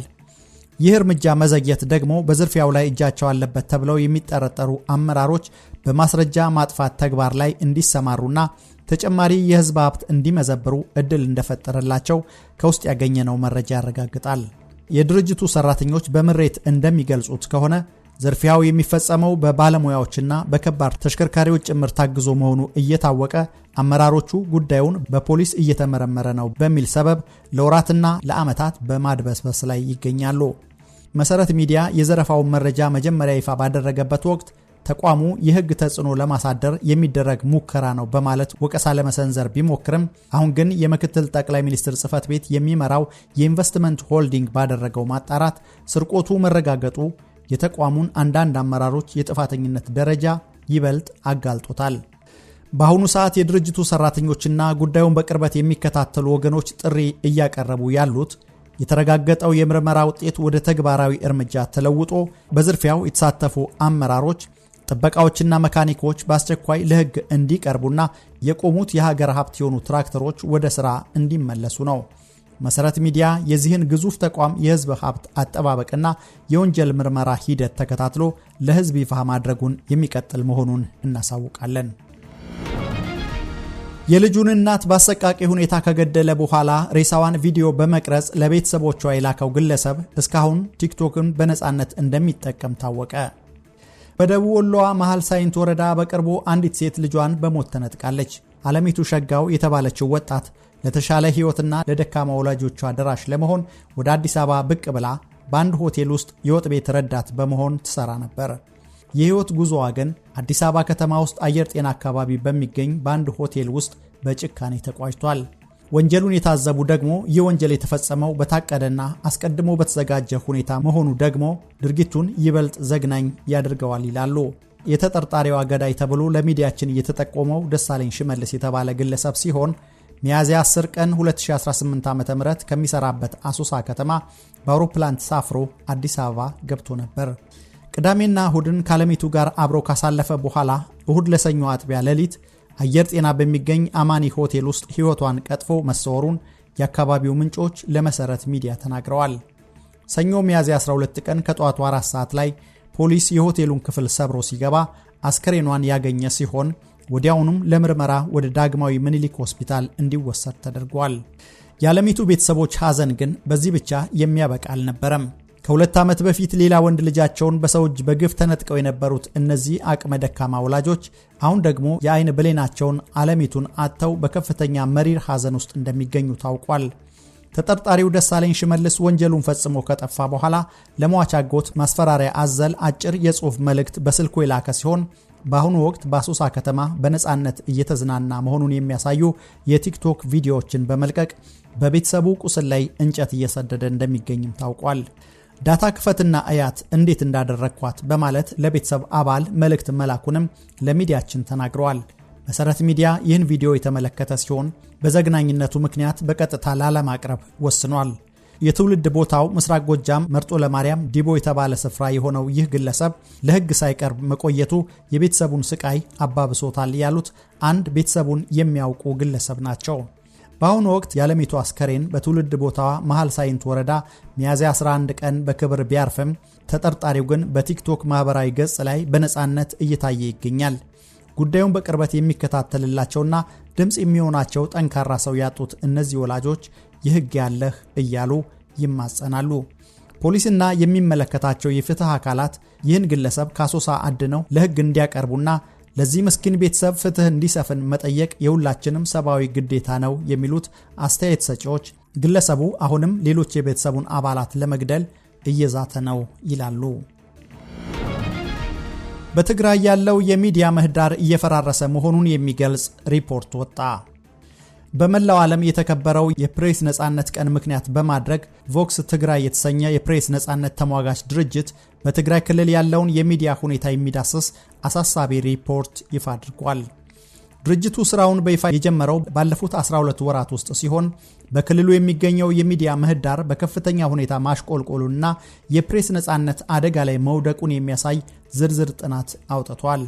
S1: ይህ እርምጃ መዘግየት ደግሞ በዝርፊያው ላይ እጃቸው አለበት ተብለው የሚጠረጠሩ አመራሮች በማስረጃ ማጥፋት ተግባር ላይ እንዲሰማሩና ተጨማሪ የህዝብ ሀብት እንዲመዘብሩ እድል እንደፈጠረላቸው ከውስጥ ያገኘነው መረጃ ያረጋግጣል። የድርጅቱ ሰራተኞች በምሬት እንደሚገልጹት ከሆነ ዝርፊያው የሚፈጸመው በባለሙያዎችና በከባድ ተሽከርካሪዎች ጭምር ታግዞ መሆኑ እየታወቀ አመራሮቹ ጉዳዩን በፖሊስ እየተመረመረ ነው በሚል ሰበብ ለወራትና ለዓመታት በማድበስበስ ላይ ይገኛሉ። መሰረት ሚዲያ የዘረፋውን መረጃ መጀመሪያ ይፋ ባደረገበት ወቅት ተቋሙ የሕግ ተጽዕኖ ለማሳደር የሚደረግ ሙከራ ነው በማለት ወቀሳ ለመሰንዘር ቢሞክርም አሁን ግን የምክትል ጠቅላይ ሚኒስትር ጽሕፈት ቤት የሚመራው የኢንቨስትመንት ሆልዲንግ ባደረገው ማጣራት ስርቆቱ መረጋገጡ የተቋሙን አንዳንድ አመራሮች የጥፋተኝነት ደረጃ ይበልጥ አጋልጦታል። በአሁኑ ሰዓት የድርጅቱ ሰራተኞችና ጉዳዩን በቅርበት የሚከታተሉ ወገኖች ጥሪ እያቀረቡ ያሉት የተረጋገጠው የምርመራ ውጤት ወደ ተግባራዊ እርምጃ ተለውጦ በዝርፊያው የተሳተፉ አመራሮች፣ ጥበቃዎችና መካኒኮች በአስቸኳይ ለሕግ እንዲቀርቡና የቆሙት የሀገር ሀብት የሆኑ ትራክተሮች ወደ ሥራ እንዲመለሱ ነው። መሰረት ሚዲያ የዚህን ግዙፍ ተቋም የሕዝብ ሀብት አጠባበቅና የወንጀል ምርመራ ሂደት ተከታትሎ ለሕዝብ ይፋ ማድረጉን የሚቀጥል መሆኑን እናሳውቃለን። የልጁን እናት በአሰቃቂ ሁኔታ ከገደለ በኋላ ሬሳዋን ቪዲዮ በመቅረጽ ለቤተሰቦቿ የላከው ግለሰብ እስካሁን ቲክቶክን በነፃነት እንደሚጠቀም ታወቀ። በደቡብ ወሎዋ መሃል ሳይንት ወረዳ በቅርቡ አንዲት ሴት ልጇን በሞት ተነጥቃለች። አለሚቱ ሸጋው የተባለችው ወጣት ለተሻለ ሕይወትና ለደካማ ወላጆቿ ደራሽ ለመሆን ወደ አዲስ አበባ ብቅ ብላ በአንድ ሆቴል ውስጥ የወጥ ቤት ረዳት በመሆን ትሰራ ነበር። የሕይወት ጉዞዋ ግን አዲስ አበባ ከተማ ውስጥ አየር ጤና አካባቢ በሚገኝ በአንድ ሆቴል ውስጥ በጭካኔ ተቋጭቷል። ወንጀሉን የታዘቡ ደግሞ ይህ ወንጀል የተፈጸመው በታቀደና አስቀድሞ በተዘጋጀ ሁኔታ መሆኑ ደግሞ ድርጊቱን ይበልጥ ዘግናኝ ያደርገዋል ይላሉ። የተጠርጣሪዋ ገዳይ ተብሎ ለሚዲያችን እየተጠቆመው ደሳለኝ ሽመልስ የተባለ ግለሰብ ሲሆን ሚያዝያ 10 ቀን 2018 ዓ.ም ከሚሰራበት አሶሳ ከተማ በአውሮፕላን ተሳፍሮ አዲስ አበባ ገብቶ ነበር። ቅዳሜና እሁድን ከአለሚቱ ጋር አብሮ ካሳለፈ በኋላ እሁድ ለሰኞ አጥቢያ ሌሊት አየር ጤና በሚገኝ አማኒ ሆቴል ውስጥ ሕይወቷን ቀጥፎ መሰወሩን የአካባቢው ምንጮች ለመሰረት ሚዲያ ተናግረዋል። ሰኞ ሚያዝያ 12 ቀን ከጠዋቱ 4 ሰዓት ላይ ፖሊስ የሆቴሉን ክፍል ሰብሮ ሲገባ አስከሬኗን ያገኘ ሲሆን ወዲያውኑም ለምርመራ ወደ ዳግማዊ ምኒልክ ሆስፒታል እንዲወሰድ ተደርጓል። የአለሚቱ ቤተሰቦች ሐዘን ግን በዚህ ብቻ የሚያበቃ አልነበረም። ከ2 ዓመት በፊት ሌላ ወንድ ልጃቸውን በሰው እጅ በግፍ ተነጥቀው የነበሩት እነዚህ አቅመ ደካማ ወላጆች አሁን ደግሞ የአይን ብሌናቸውን አለሚቱን አጥተው በከፍተኛ መሪር ሐዘን ውስጥ እንደሚገኙ ታውቋል። ተጠርጣሪው ደሳለኝ ሽመልስ ወንጀሉን ፈጽሞ ከጠፋ በኋላ ለሟች አጎት ማስፈራሪያ አዘል አጭር የጽሑፍ መልእክት በስልኩ የላከ ሲሆን በአሁኑ ወቅት በአሶሳ ከተማ በነፃነት እየተዝናና መሆኑን የሚያሳዩ የቲክቶክ ቪዲዮዎችን በመልቀቅ በቤተሰቡ ቁስል ላይ እንጨት እየሰደደ እንደሚገኝም ታውቋል። ዳታ ክፈትና አያት እንዴት እንዳደረግኳት በማለት ለቤተሰብ አባል መልእክት መላኩንም ለሚዲያችን ተናግረዋል። መሰረት ሚዲያ ይህን ቪዲዮ የተመለከተ ሲሆን በዘግናኝነቱ ምክንያት በቀጥታ ላለማቅረብ ወስኗል። የትውልድ ቦታው ምስራቅ ጎጃም መርጦ ለማርያም ዲቦ የተባለ ስፍራ የሆነው ይህ ግለሰብ ለሕግ ሳይቀርብ መቆየቱ የቤተሰቡን ስቃይ አባብሶታል ያሉት አንድ ቤተሰቡን የሚያውቁ ግለሰብ ናቸው። በአሁኑ ወቅት የአለሚቱ አስከሬን በትውልድ ቦታዋ መሃል ሳይንት ወረዳ ሚያዝያ 11 ቀን በክብር ቢያርፍም ተጠርጣሪው ግን በቲክቶክ ማህበራዊ ገጽ ላይ በነፃነት እየታየ ይገኛል። ጉዳዩን በቅርበት የሚከታተልላቸውና ድምፅ የሚሆናቸው ጠንካራ ሰው ያጡት እነዚህ ወላጆች የሕግ ያለህ እያሉ ይማጸናሉ። ፖሊስና የሚመለከታቸው የፍትህ አካላት ይህን ግለሰብ ከአሶሳ አድነው ለሕግ እንዲያቀርቡና ለዚህ ምስኪን ቤተሰብ ፍትህ እንዲሰፍን መጠየቅ የሁላችንም ሰብአዊ ግዴታ ነው የሚሉት አስተያየት ሰጪዎች ግለሰቡ አሁንም ሌሎች የቤተሰቡን አባላት ለመግደል እየዛተ ነው ይላሉ። በትግራይ ያለው የሚዲያ ምህዳር እየፈራረሰ መሆኑን የሚገልጽ ሪፖርት ወጣ። በመላው ዓለም የተከበረው የፕሬስ ነጻነት ቀን ምክንያት በማድረግ ቮክስ ትግራይ የተሰኘ የፕሬስ ነጻነት ተሟጋች ድርጅት በትግራይ ክልል ያለውን የሚዲያ ሁኔታ የሚዳስስ አሳሳቢ ሪፖርት ይፋ አድርጓል። ድርጅቱ ስራውን በይፋ የጀመረው ባለፉት 12 ወራት ውስጥ ሲሆን በክልሉ የሚገኘው የሚዲያ ምህዳር በከፍተኛ ሁኔታ ማሽቆልቆሉና የፕሬስ ነጻነት አደጋ ላይ መውደቁን የሚያሳይ ዝርዝር ጥናት አውጥቷል።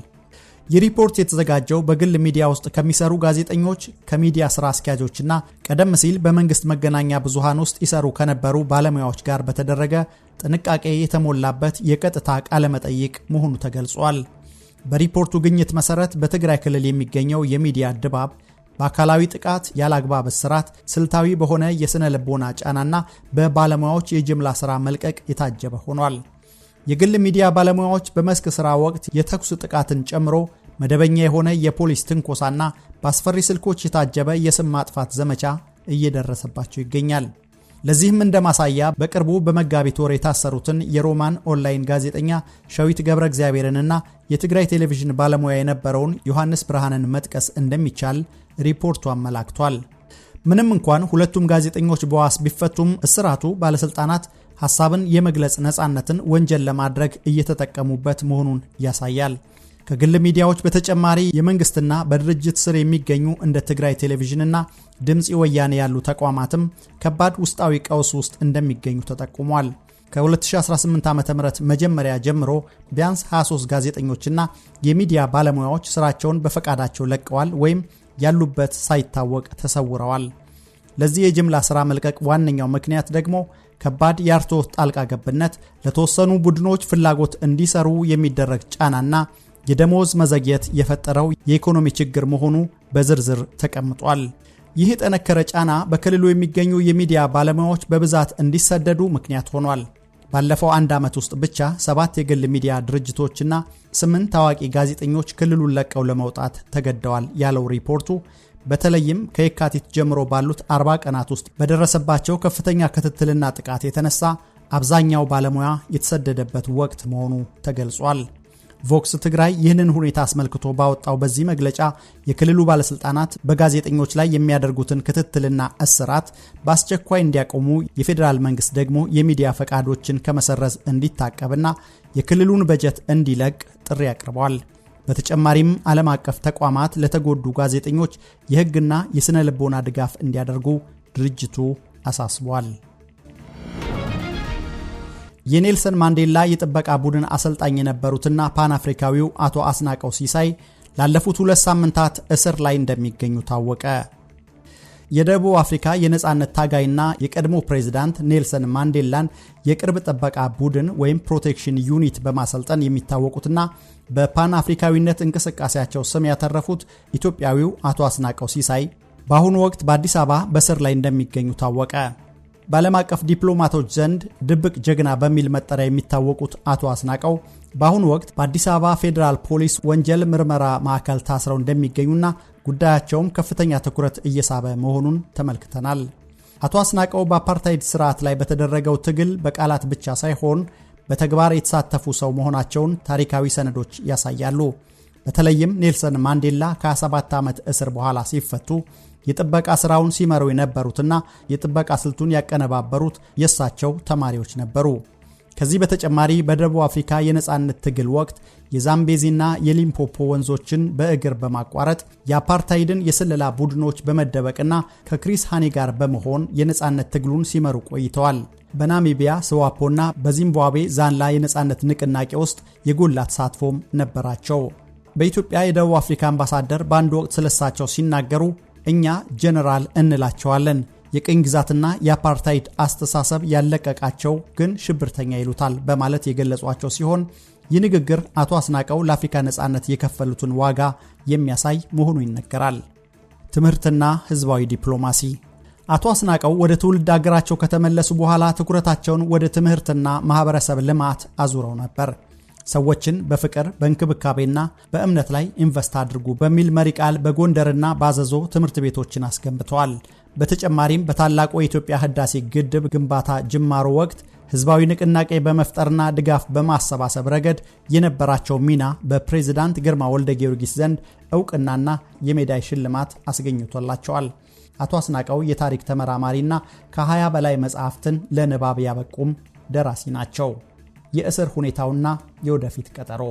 S1: ይህ ሪፖርት የተዘጋጀው በግል ሚዲያ ውስጥ ከሚሰሩ ጋዜጠኞች፣ ከሚዲያ ስራ አስኪያጆችና ቀደም ሲል በመንግስት መገናኛ ብዙሃን ውስጥ ይሰሩ ከነበሩ ባለሙያዎች ጋር በተደረገ ጥንቃቄ የተሞላበት የቀጥታ ቃለ መጠይቅ መሆኑ ተገልጿል። በሪፖርቱ ግኝት መሰረት በትግራይ ክልል የሚገኘው የሚዲያ ድባብ በአካላዊ ጥቃት፣ ያለአግባብ እስራት፣ ስልታዊ በሆነ የስነ ልቦና ጫናና በባለሙያዎች የጅምላ ስራ መልቀቅ የታጀበ ሆኗል። የግል ሚዲያ ባለሙያዎች በመስክ ስራ ወቅት የተኩስ ጥቃትን ጨምሮ መደበኛ የሆነ የፖሊስ ትንኮሳና በአስፈሪ ስልኮች የታጀበ የስም ማጥፋት ዘመቻ እየደረሰባቸው ይገኛል። ለዚህም እንደማሳያ በቅርቡ በመጋቢት ወር የታሰሩትን የሮማን ኦንላይን ጋዜጠኛ ሸዊት ገብረ እግዚአብሔርንና የትግራይ ቴሌቪዥን ባለሙያ የነበረውን ዮሐንስ ብርሃንን መጥቀስ እንደሚቻል ሪፖርቱ አመላክቷል። ምንም እንኳን ሁለቱም ጋዜጠኞች በዋስ ቢፈቱም እስራቱ ባለስልጣናት ሐሳብን የመግለጽ ነፃነትን ወንጀል ለማድረግ እየተጠቀሙበት መሆኑን ያሳያል። ከግል ሚዲያዎች በተጨማሪ የመንግስትና በድርጅት ስር የሚገኙ እንደ ትግራይ ቴሌቪዥንና ድምጽ ወያኔ ያሉ ተቋማትም ከባድ ውስጣዊ ቀውስ ውስጥ እንደሚገኙ ተጠቁሟል። ከ2018 ዓ.ም መጀመሪያ ጀምሮ ቢያንስ 23 ጋዜጠኞችና የሚዲያ ባለሙያዎች ስራቸውን በፈቃዳቸው ለቀዋል ወይም ያሉበት ሳይታወቅ ተሰውረዋል። ለዚህ የጅምላ ስራ መልቀቅ ዋነኛው ምክንያት ደግሞ ከባድ የአርትዖት ጣልቃ ገብነት፣ ለተወሰኑ ቡድኖች ፍላጎት እንዲሰሩ የሚደረግ ጫናና የደሞዝ መዘግየት የፈጠረው የኢኮኖሚ ችግር መሆኑ በዝርዝር ተቀምጧል። ይህ የጠነከረ ጫና በክልሉ የሚገኙ የሚዲያ ባለሙያዎች በብዛት እንዲሰደዱ ምክንያት ሆኗል። ባለፈው አንድ ዓመት ውስጥ ብቻ 7 የግል ሚዲያ ድርጅቶችና 8 ታዋቂ ጋዜጠኞች ክልሉን ለቀው ለመውጣት ተገደዋል ያለው ሪፖርቱ በተለይም ከየካቲት ጀምሮ ባሉት 40 ቀናት ውስጥ በደረሰባቸው ከፍተኛ ክትትልና ጥቃት የተነሳ አብዛኛው ባለሙያ የተሰደደበት ወቅት መሆኑ ተገልጿል። ቮክስ ትግራይ ይህንን ሁኔታ አስመልክቶ ባወጣው በዚህ መግለጫ የክልሉ ባለስልጣናት በጋዜጠኞች ላይ የሚያደርጉትን ክትትልና እስራት በአስቸኳይ እንዲያቆሙ፣ የፌዴራል መንግስት ደግሞ የሚዲያ ፈቃዶችን ከመሰረዝ እንዲታቀብና የክልሉን በጀት እንዲለቅ ጥሪ አቅርበዋል። በተጨማሪም ዓለም አቀፍ ተቋማት ለተጎዱ ጋዜጠኞች የሕግና የስነ ልቦና ድጋፍ እንዲያደርጉ ድርጅቱ አሳስቧል። የኔልሰን ማንዴላ የጥበቃ ቡድን አሰልጣኝ የነበሩትና ፓን አፍሪካዊው አቶ አስናቀው ሲሳይ ላለፉት 2 ሳምንታት እስር ላይ እንደሚገኙ ታወቀ። የደቡብ አፍሪካ የነጻነት ታጋይና የቀድሞ ፕሬዝዳንት ኔልሰን ማንዴላን የቅርብ ጥበቃ ቡድን ወይም ፕሮቴክሽን ዩኒት በማሰልጠን የሚታወቁትና በፓን አፍሪካዊነት እንቅስቃሴያቸው ስም ያተረፉት ኢትዮጵያዊው አቶ አስናቀው ሲሳይ በአሁኑ ወቅት በአዲስ አበባ በስር ላይ እንደሚገኙ ታወቀ። በዓለም አቀፍ ዲፕሎማቶች ዘንድ ድብቅ ጀግና በሚል መጠሪያ የሚታወቁት አቶ አስናቀው በአሁኑ ወቅት በአዲስ አበባ ፌዴራል ፖሊስ ወንጀል ምርመራ ማዕከል ታስረው እንደሚገኙና ጉዳያቸውም ከፍተኛ ትኩረት እየሳበ መሆኑን ተመልክተናል። አቶ አስናቀው በአፓርታይድ ስርዓት ላይ በተደረገው ትግል በቃላት ብቻ ሳይሆን በተግባር የተሳተፉ ሰው መሆናቸውን ታሪካዊ ሰነዶች ያሳያሉ። በተለይም ኔልሰን ማንዴላ ከ27 ዓመት እስር በኋላ ሲፈቱ የጥበቃ ስራውን ሲመሩ የነበሩትና የጥበቃ ስልቱን ያቀነባበሩት የእሳቸው ተማሪዎች ነበሩ። ከዚህ በተጨማሪ በደቡብ አፍሪካ የነጻነት ትግል ወቅት የዛምቤዚና የሊምፖፖ ወንዞችን በእግር በማቋረጥ የአፓርታይድን የስለላ ቡድኖች በመደበቅና ከክሪስ ሃኒ ጋር በመሆን የነጻነት ትግሉን ሲመሩ ቆይተዋል። በናሚቢያ ስዋፖና በዚምባብዌ ዛንላ የነጻነት ንቅናቄ ውስጥ የጎላ ተሳትፎም ነበራቸው። በኢትዮጵያ የደቡብ አፍሪካ አምባሳደር በአንድ ወቅት ስለሳቸው ሲናገሩ እኛ ጀነራል እንላቸዋለን፣ የቅኝ ግዛትና የአፓርታይድ አስተሳሰብ ያለቀቃቸው ግን ሽብርተኛ ይሉታል በማለት የገለጿቸው ሲሆን ይህ ንግግር አቶ አስናቀው ለአፍሪካ ነጻነት የከፈሉትን ዋጋ የሚያሳይ መሆኑ ይነገራል። ትምህርትና ህዝባዊ ዲፕሎማሲ። አቶ አስናቀው ወደ ትውልድ አገራቸው ከተመለሱ በኋላ ትኩረታቸውን ወደ ትምህርትና ማህበረሰብ ልማት አዙረው ነበር። ሰዎችን በፍቅር በእንክብካቤና በእምነት ላይ ኢንቨስት አድርጉ በሚል መሪ ቃል በጎንደርና ባዘዞ ትምህርት ቤቶችን አስገንብተዋል። በተጨማሪም በታላቁ የኢትዮጵያ ህዳሴ ግድብ ግንባታ ጅማሮ ወቅት ህዝባዊ ንቅናቄ በመፍጠርና ድጋፍ በማሰባሰብ ረገድ የነበራቸው ሚና በፕሬዝዳንት ግርማ ወልደ ጊዮርጊስ ዘንድ እውቅናና የሜዳይ ሽልማት አስገኝቶላቸዋል። አቶ አስናቀው የታሪክ ተመራማሪና ከ20 በላይ መጽሐፍትን ለንባብ ያበቁም ደራሲ ናቸው። የእስር ሁኔታውና የወደፊት ቀጠሮ።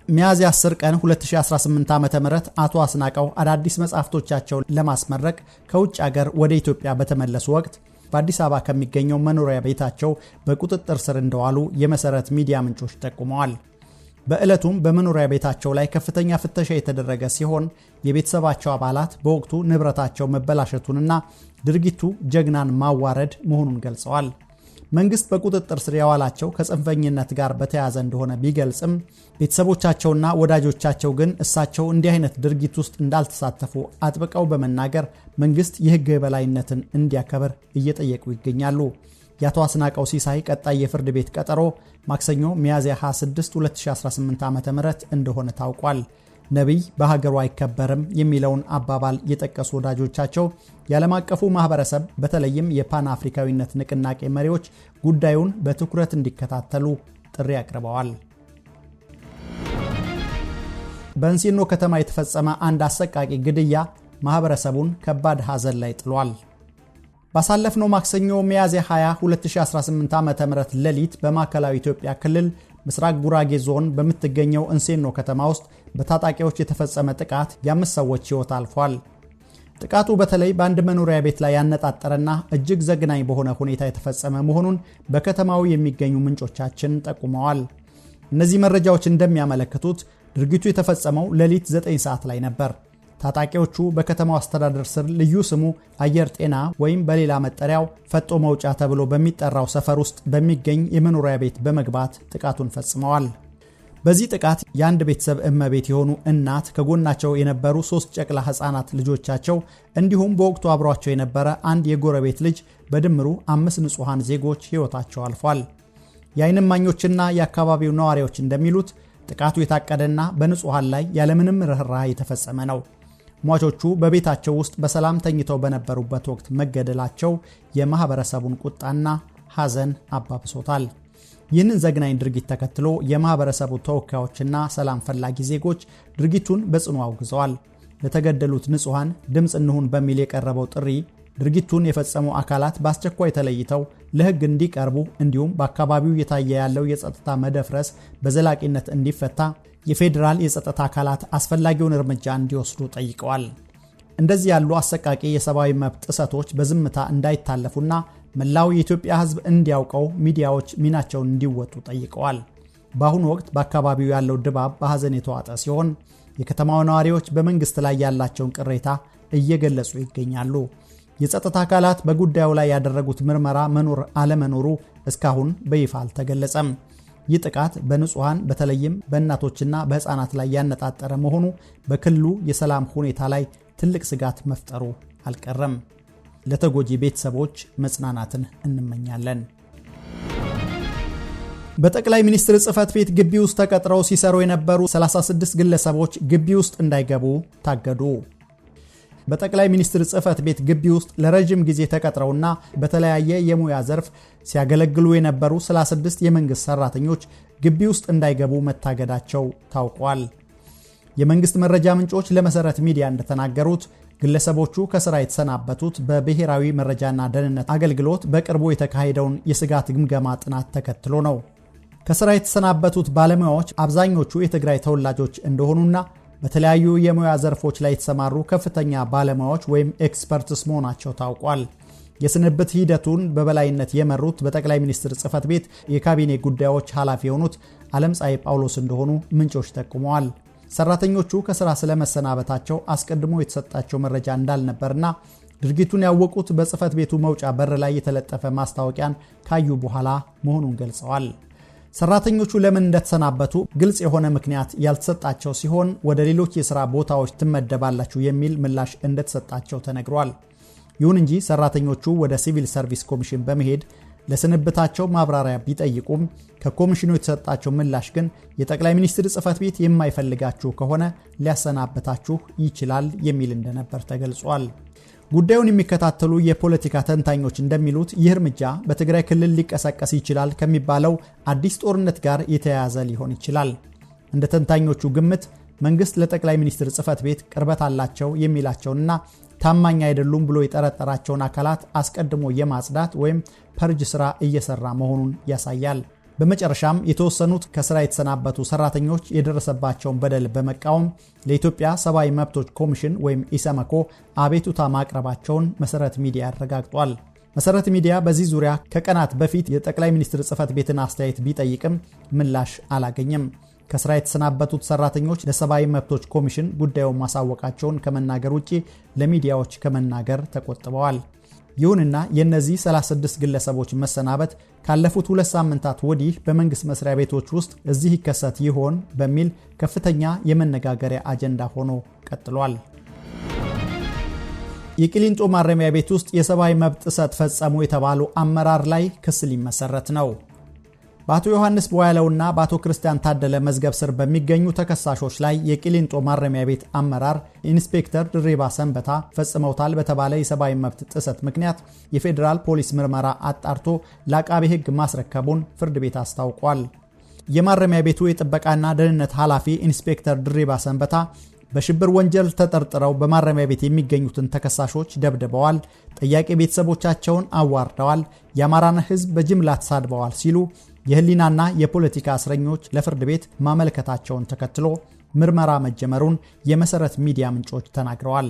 S1: ሚያዝያ 10 ቀን 2018 ዓ.ም አቶ አስናቀው አዳዲስ መጽሐፍቶቻቸውን ለማስመረቅ ከውጭ ሀገር ወደ ኢትዮጵያ በተመለሱ ወቅት በአዲስ አበባ ከሚገኘው መኖሪያ ቤታቸው በቁጥጥር ስር እንደዋሉ የመሰረት ሚዲያ ምንጮች ጠቁመዋል። በዕለቱም በመኖሪያ ቤታቸው ላይ ከፍተኛ ፍተሻ የተደረገ ሲሆን የቤተሰባቸው አባላት በወቅቱ ንብረታቸው መበላሸቱንና ድርጊቱ ጀግናን ማዋረድ መሆኑን ገልጸዋል። መንግስት በቁጥጥር ስር ያዋላቸው ከጽንፈኝነት ጋር በተያያዘ እንደሆነ ቢገልጽም ቤተሰቦቻቸውና ወዳጆቻቸው ግን እሳቸው እንዲህ አይነት ድርጊት ውስጥ እንዳልተሳተፉ አጥብቀው በመናገር መንግስት የሕግ የበላይነትን እንዲያከብር እየጠየቁ ይገኛሉ። የአቶ አስናቀው ሲሳይ ቀጣይ የፍርድ ቤት ቀጠሮ ማክሰኞ ሚያዝያ 26 2018 ዓ.ም እንደሆነ ታውቋል። ነቢይ በሀገሩ አይከበርም የሚለውን አባባል የጠቀሱ ወዳጆቻቸው የዓለም አቀፉ ማህበረሰብ በተለይም የፓን አፍሪካዊነት ንቅናቄ መሪዎች ጉዳዩን በትኩረት እንዲከታተሉ ጥሪ አቅርበዋል። በእንሲኖ ከተማ የተፈጸመ አንድ አሰቃቂ ግድያ ማህበረሰቡን ከባድ ሐዘን ላይ ጥሏል። ባሳለፍነው ማክሰኞ ሚያዝያ 20 2018 ዓ.ም ሌሊት በማዕከላዊ ኢትዮጵያ ክልል ምስራቅ ጉራጌ ዞን በምትገኘው እንሴኖ ከተማ ውስጥ በታጣቂዎች የተፈጸመ ጥቃት የ5 ሰዎች ሕይወት አልፏል። ጥቃቱ በተለይ በአንድ መኖሪያ ቤት ላይ ያነጣጠረና እጅግ ዘግናኝ በሆነ ሁኔታ የተፈጸመ መሆኑን በከተማው የሚገኙ ምንጮቻችን ጠቁመዋል። እነዚህ መረጃዎች እንደሚያመለክቱት ድርጊቱ የተፈጸመው ሌሊት 9 ሰዓት ላይ ነበር። ታጣቂዎቹ በከተማው አስተዳደር ስር ልዩ ስሙ አየር ጤና ወይም በሌላ መጠሪያው ፈጦ መውጫ ተብሎ በሚጠራው ሰፈር ውስጥ በሚገኝ የመኖሪያ ቤት በመግባት ጥቃቱን ፈጽመዋል። በዚህ ጥቃት የአንድ ቤተሰብ እመቤት የሆኑ እናት ከጎናቸው የነበሩ 3 ጨቅላ ሕፃናት ልጆቻቸው እንዲሁም በወቅቱ አብሯቸው የነበረ አንድ የጎረቤት ልጅ በድምሩ 5 ንጹሐን ዜጎች ሕይወታቸው አልፏል። የዓይን እማኞችና የአካባቢው ነዋሪዎች እንደሚሉት ጥቃቱ የታቀደና በንጹሐን ላይ ያለምንም ርኅራኄ የተፈጸመ ነው። ሟቾቹ በቤታቸው ውስጥ በሰላም ተኝተው በነበሩበት ወቅት መገደላቸው የማህበረሰቡን ቁጣና ሐዘን አባብሶታል። ይህንን ዘግናኝ ድርጊት ተከትሎ የማህበረሰቡ ተወካዮችና ሰላም ፈላጊ ዜጎች ድርጊቱን በጽኑ አውግዘዋል። ለተገደሉት ንጹሐን ድምፅ እንሁን በሚል የቀረበው ጥሪ ድርጊቱን የፈጸሙ አካላት በአስቸኳይ ተለይተው ለሕግ እንዲቀርቡ እንዲሁም በአካባቢው የታየ ያለው የጸጥታ መደፍረስ በዘላቂነት እንዲፈታ የፌዴራል የጸጥታ አካላት አስፈላጊውን እርምጃ እንዲወስዱ ጠይቀዋል። እንደዚህ ያሉ አሰቃቂ የሰብአዊ መብት ጥሰቶች በዝምታ እንዳይታለፉና መላው የኢትዮጵያ ሕዝብ እንዲያውቀው ሚዲያዎች ሚናቸውን እንዲወጡ ጠይቀዋል። በአሁኑ ወቅት በአካባቢው ያለው ድባብ በሐዘን የተዋጠ ሲሆን የከተማው ነዋሪዎች በመንግስት ላይ ያላቸውን ቅሬታ እየገለጹ ይገኛሉ። የጸጥታ አካላት በጉዳዩ ላይ ያደረጉት ምርመራ መኖር አለመኖሩ እስካሁን በይፋ አልተገለጸም። ይህ ጥቃት በንጹሐን በተለይም በእናቶችና በሕፃናት ላይ ያነጣጠረ መሆኑ በክልሉ የሰላም ሁኔታ ላይ ትልቅ ስጋት መፍጠሩ አልቀረም። ለተጎጂ ቤተሰቦች መጽናናትን እንመኛለን። በጠቅላይ ሚኒስትር ጽሕፈት ቤት ግቢ ውስጥ ተቀጥረው ሲሰሩ የነበሩ 36 ግለሰቦች ግቢ ውስጥ እንዳይገቡ ታገዱ። በጠቅላይ ሚኒስትር ጽሕፈት ቤት ግቢ ውስጥ ለረጅም ጊዜ ተቀጥረውና በተለያየ የሙያ ዘርፍ ሲያገለግሉ የነበሩ 36 የመንግስት ሰራተኞች ግቢ ውስጥ እንዳይገቡ መታገዳቸው ታውቋል። የመንግስት መረጃ ምንጮች ለመሰረት ሚዲያ እንደተናገሩት ግለሰቦቹ ከስራ የተሰናበቱት በብሔራዊ መረጃና ደህንነት አገልግሎት በቅርቡ የተካሄደውን የስጋት ግምገማ ጥናት ተከትሎ ነው። ከስራ የተሰናበቱት ባለሙያዎች አብዛኞቹ የትግራይ ተወላጆች እንደሆኑና በተለያዩ የሙያ ዘርፎች ላይ የተሰማሩ ከፍተኛ ባለሙያዎች ወይም ኤክስፐርትስ መሆናቸው ታውቋል። የስንብት ሂደቱን በበላይነት የመሩት በጠቅላይ ሚኒስትር ጽሕፈት ቤት የካቢኔ ጉዳዮች ኃላፊ የሆኑት ዓለምፀሐይ ጳውሎስ እንደሆኑ ምንጮች ጠቁመዋል። ሰራተኞቹ ከስራ ስለመሰናበታቸው አስቀድሞ የተሰጣቸው መረጃ እንዳልነበርና ድርጊቱን ያወቁት በጽሕፈት ቤቱ መውጫ በር ላይ የተለጠፈ ማስታወቂያን ካዩ በኋላ መሆኑን ገልጸዋል። ሰራተኞቹ ለምን እንደተሰናበቱ ግልጽ የሆነ ምክንያት ያልተሰጣቸው ሲሆን ወደ ሌሎች የሥራ ቦታዎች ትመደባላችሁ የሚል ምላሽ እንደተሰጣቸው ተነግሯል። ይሁን እንጂ ሰራተኞቹ ወደ ሲቪል ሰርቪስ ኮሚሽን በመሄድ ለስንብታቸው ማብራሪያ ቢጠይቁም ከኮሚሽኑ የተሰጣቸው ምላሽ ግን የጠቅላይ ሚኒስትር ጽሕፈት ቤት የማይፈልጋችሁ ከሆነ ሊያሰናበታችሁ ይችላል የሚል እንደነበር ተገልጿል። ጉዳዩን የሚከታተሉ የፖለቲካ ተንታኞች እንደሚሉት ይህ እርምጃ በትግራይ ክልል ሊቀሰቀስ ይችላል ከሚባለው አዲስ ጦርነት ጋር የተያያዘ ሊሆን ይችላል። እንደ ተንታኞቹ ግምት መንግስት ለጠቅላይ ሚኒስትር ጽሕፈት ቤት ቅርበት አላቸው የሚላቸውንና ታማኝ አይደሉም ብሎ የጠረጠራቸውን አካላት አስቀድሞ የማጽዳት ወይም ፐርጅ ስራ እየሰራ መሆኑን ያሳያል። በመጨረሻም የተወሰኑት ከስራ የተሰናበቱ ሰራተኞች የደረሰባቸውን በደል በመቃወም ለኢትዮጵያ ሰብአዊ መብቶች ኮሚሽን ወይም ኢሰመኮ አቤቱታ ማቅረባቸውን መሰረት ሚዲያ አረጋግጧል። መሰረት ሚዲያ በዚህ ዙሪያ ከቀናት በፊት የጠቅላይ ሚኒስትር ጽሕፈት ቤትን አስተያየት ቢጠይቅም ምላሽ አላገኘም። ከስራ የተሰናበቱት ሰራተኞች ለሰብአዊ መብቶች ኮሚሽን ጉዳዩን ማሳወቃቸውን ከመናገር ውጪ ለሚዲያዎች ከመናገር ተቆጥበዋል። ይሁንና የእነዚህ 36 ግለሰቦች መሰናበት ካለፉት 2 ሳምንታት ወዲህ በመንግስት መስሪያ ቤቶች ውስጥ እዚህ ይከሰት ይሆን በሚል ከፍተኛ የመነጋገሪያ አጀንዳ ሆኖ ቀጥሏል። የቂሊንጦ ማረሚያ ቤት ውስጥ የሰብአዊ መብት ጥሰት ፈጸሙ የተባሉ አመራር ላይ ክስ ሊመሰረት ነው። በአቶ ዮሐንስ ቦያለውና በአቶ ክርስቲያን ታደለ መዝገብ ስር በሚገኙ ተከሳሾች ላይ የቂሊንጦ ማረሚያ ቤት አመራር ኢንስፔክተር ድሪባ ሰንበታ ፈጽመውታል በተባለ የሰብአዊ መብት ጥሰት ምክንያት የፌዴራል ፖሊስ ምርመራ አጣርቶ ለአቃቤ ሕግ ማስረከቡን ፍርድ ቤት አስታውቋል። የማረሚያ ቤቱ የጥበቃና ደህንነት ኃላፊ ኢንስፔክተር ድሪባ ሰንበታ በሽብር ወንጀል ተጠርጥረው በማረሚያ ቤት የሚገኙትን ተከሳሾች ደብድበዋል፣ ጠያቂ ቤተሰቦቻቸውን አዋርደዋል፣ የአማራን ሕዝብ በጅምላ ተሳድበዋል ሲሉ የህሊናና የፖለቲካ እስረኞች ለፍርድ ቤት ማመልከታቸውን ተከትሎ ምርመራ መጀመሩን የመሰረት ሚዲያ ምንጮች ተናግረዋል።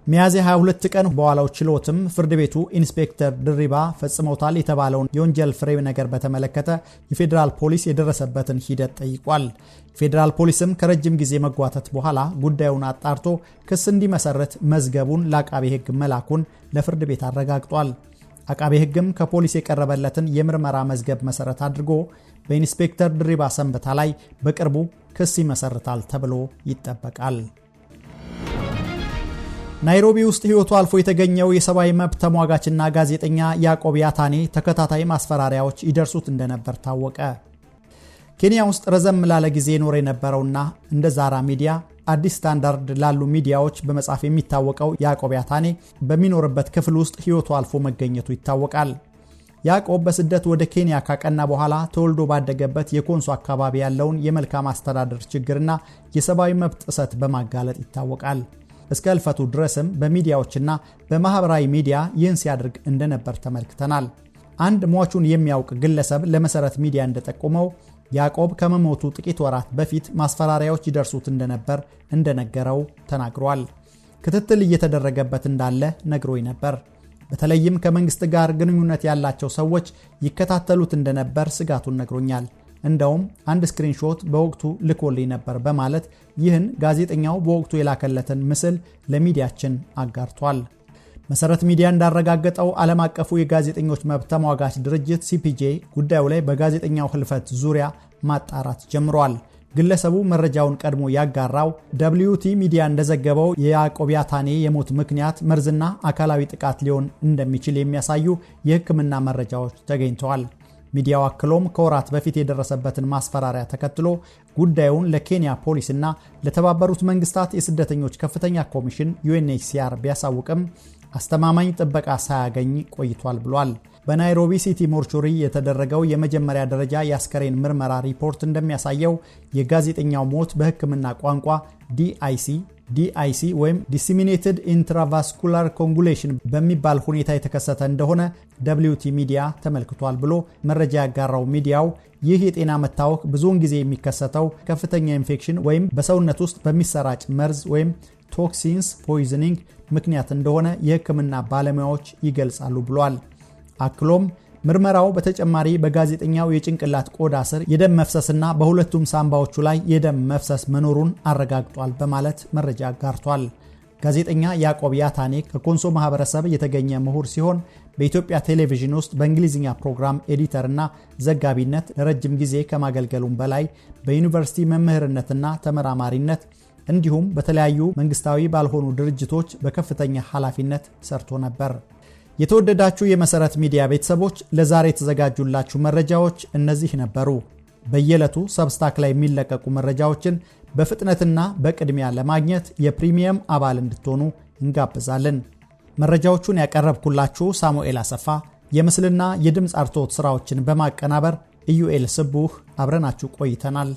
S1: ሚያዝያ 22 ቀን በዋለው ችሎትም ፍርድ ቤቱ ኢንስፔክተር ድሪባ ፈጽመውታል የተባለውን የወንጀል ፍሬ ነገር በተመለከተ የፌዴራል ፖሊስ የደረሰበትን ሂደት ጠይቋል። ፌዴራል ፖሊስም ከረጅም ጊዜ መጓተት በኋላ ጉዳዩን አጣርቶ ክስ እንዲመሰረት መዝገቡን ለአቃቤ ሕግ መላኩን ለፍርድ ቤት አረጋግጧል። አቃቤ ሕግም ከፖሊስ የቀረበለትን የምርመራ መዝገብ መሰረት አድርጎ በኢንስፔክተር ድሪባ ሰንበታ ላይ በቅርቡ ክስ ይመሰርታል ተብሎ ይጠበቃል። ናይሮቢ ውስጥ ሕይወቱ አልፎ የተገኘው የሰብአዊ መብት ተሟጋችና ጋዜጠኛ ያዕቆብ ያታኔ ተከታታይ ማስፈራሪያዎች ይደርሱት እንደነበር ታወቀ። ኬንያ ውስጥ ረዘም ላለ ጊዜ ኖር የነበረውና እንደ ዛራ ሚዲያ፣ አዲስ ስታንዳርድ ላሉ ሚዲያዎች በመጻፍ የሚታወቀው ያዕቆብ ያታኔ በሚኖርበት ክፍል ውስጥ ሕይወቱ አልፎ መገኘቱ ይታወቃል። ያዕቆብ በስደት ወደ ኬንያ ካቀና በኋላ ተወልዶ ባደገበት የኮንሶ አካባቢ ያለውን የመልካም አስተዳደር ችግርና የሰብአዊ መብት ጥሰት በማጋለጥ ይታወቃል። እስከ እልፈቱ ድረስም በሚዲያዎችና በማህበራዊ ሚዲያ ይህን ሲያደርግ እንደነበር ተመልክተናል። አንድ ሟቹን የሚያውቅ ግለሰብ ለመሰረት ሚዲያ እንደጠቆመው ያዕቆብ ከመሞቱ ጥቂት ወራት በፊት ማስፈራሪያዎች ይደርሱት እንደነበር እንደነገረው ተናግሯል። ክትትል እየተደረገበት እንዳለ ነግሮኝ ነበር። በተለይም ከመንግስት ጋር ግንኙነት ያላቸው ሰዎች ይከታተሉት እንደነበር ስጋቱን ነግሮኛል። እንደውም አንድ ስክሪንሾት በወቅቱ ልኮልኝ ነበር በማለት ይህን ጋዜጠኛው በወቅቱ የላከለትን ምስል ለሚዲያችን አጋርቷል። መሰረት ሚዲያ እንዳረጋገጠው ዓለም አቀፉ የጋዜጠኞች መብት ተሟጋች ድርጅት ሲፒጄ ጉዳዩ ላይ በጋዜጠኛው ህልፈት ዙሪያ ማጣራት ጀምሯል። ግለሰቡ መረጃውን ቀድሞ ያጋራው WT ሚዲያ እንደዘገበው የያዕቆብ ያታኔ የሞት ምክንያት መርዝና አካላዊ ጥቃት ሊሆን እንደሚችል የሚያሳዩ የሕክምና መረጃዎች ተገኝተዋል። ሚዲያው አክሎም ከወራት በፊት የደረሰበትን ማስፈራሪያ ተከትሎ ጉዳዩን ለኬንያ ፖሊስና ለተባበሩት መንግስታት የስደተኞች ከፍተኛ ኮሚሽን UNHCR ቢያሳውቅም አስተማማኝ ጥበቃ ሳያገኝ ቆይቷል ብሏል። በናይሮቢ ሲቲ ሞርቹሪ የተደረገው የመጀመሪያ ደረጃ የአስከሬን ምርመራ ሪፖርት እንደሚያሳየው የጋዜጠኛው ሞት በሕክምና ቋንቋ DIC ወይም Disseminated Intravascular Coagulation በሚባል ሁኔታ የተከሰተ እንደሆነ WT ሚዲያ ተመልክቷል ብሎ መረጃ ያጋራው ሚዲያው ይህ የጤና መታወክ ብዙውን ጊዜ የሚከሰተው ከፍተኛ ኢንፌክሽን ወይም በሰውነት ውስጥ በሚሰራጭ መርዝ ወይም ቶክሲንስ ፖይዝኒንግ ምክንያት እንደሆነ የሕክምና ባለሙያዎች ይገልጻሉ ብሏል። አክሎም ምርመራው በተጨማሪ በጋዜጠኛው የጭንቅላት ቆዳ ስር የደም መፍሰስና በሁለቱም ሳምባዎቹ ላይ የደም መፍሰስ መኖሩን አረጋግጧል በማለት መረጃ አጋርቷል። ጋዜጠኛ ያዕቆብ ያታኔ ከኮንሶ ማህበረሰብ የተገኘ ምሁር ሲሆን በኢትዮጵያ ቴሌቪዥን ውስጥ በእንግሊዝኛ ፕሮግራም ኤዲተርና ዘጋቢነት ለረጅም ጊዜ ከማገልገሉም በላይ በዩኒቨርሲቲ መምህርነትና ተመራማሪነት እንዲሁም በተለያዩ መንግስታዊ ባልሆኑ ድርጅቶች በከፍተኛ ኃላፊነት ሰርቶ ነበር። የተወደዳችሁ የመሰረት ሚዲያ ቤተሰቦች ለዛሬ የተዘጋጁላችሁ መረጃዎች እነዚህ ነበሩ። በየዕለቱ ሰብስታክ ላይ የሚለቀቁ መረጃዎችን በፍጥነትና በቅድሚያ ለማግኘት የፕሪሚየም አባል እንድትሆኑ እንጋብዛለን። መረጃዎቹን ያቀረብኩላችሁ ሳሙኤል አሰፋ፣ የምስልና የድምፅ አርትዖት ስራዎችን በማቀናበር ኢዩኤል ስቡህ አብረናችሁ ቆይተናል።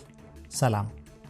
S1: ሰላም።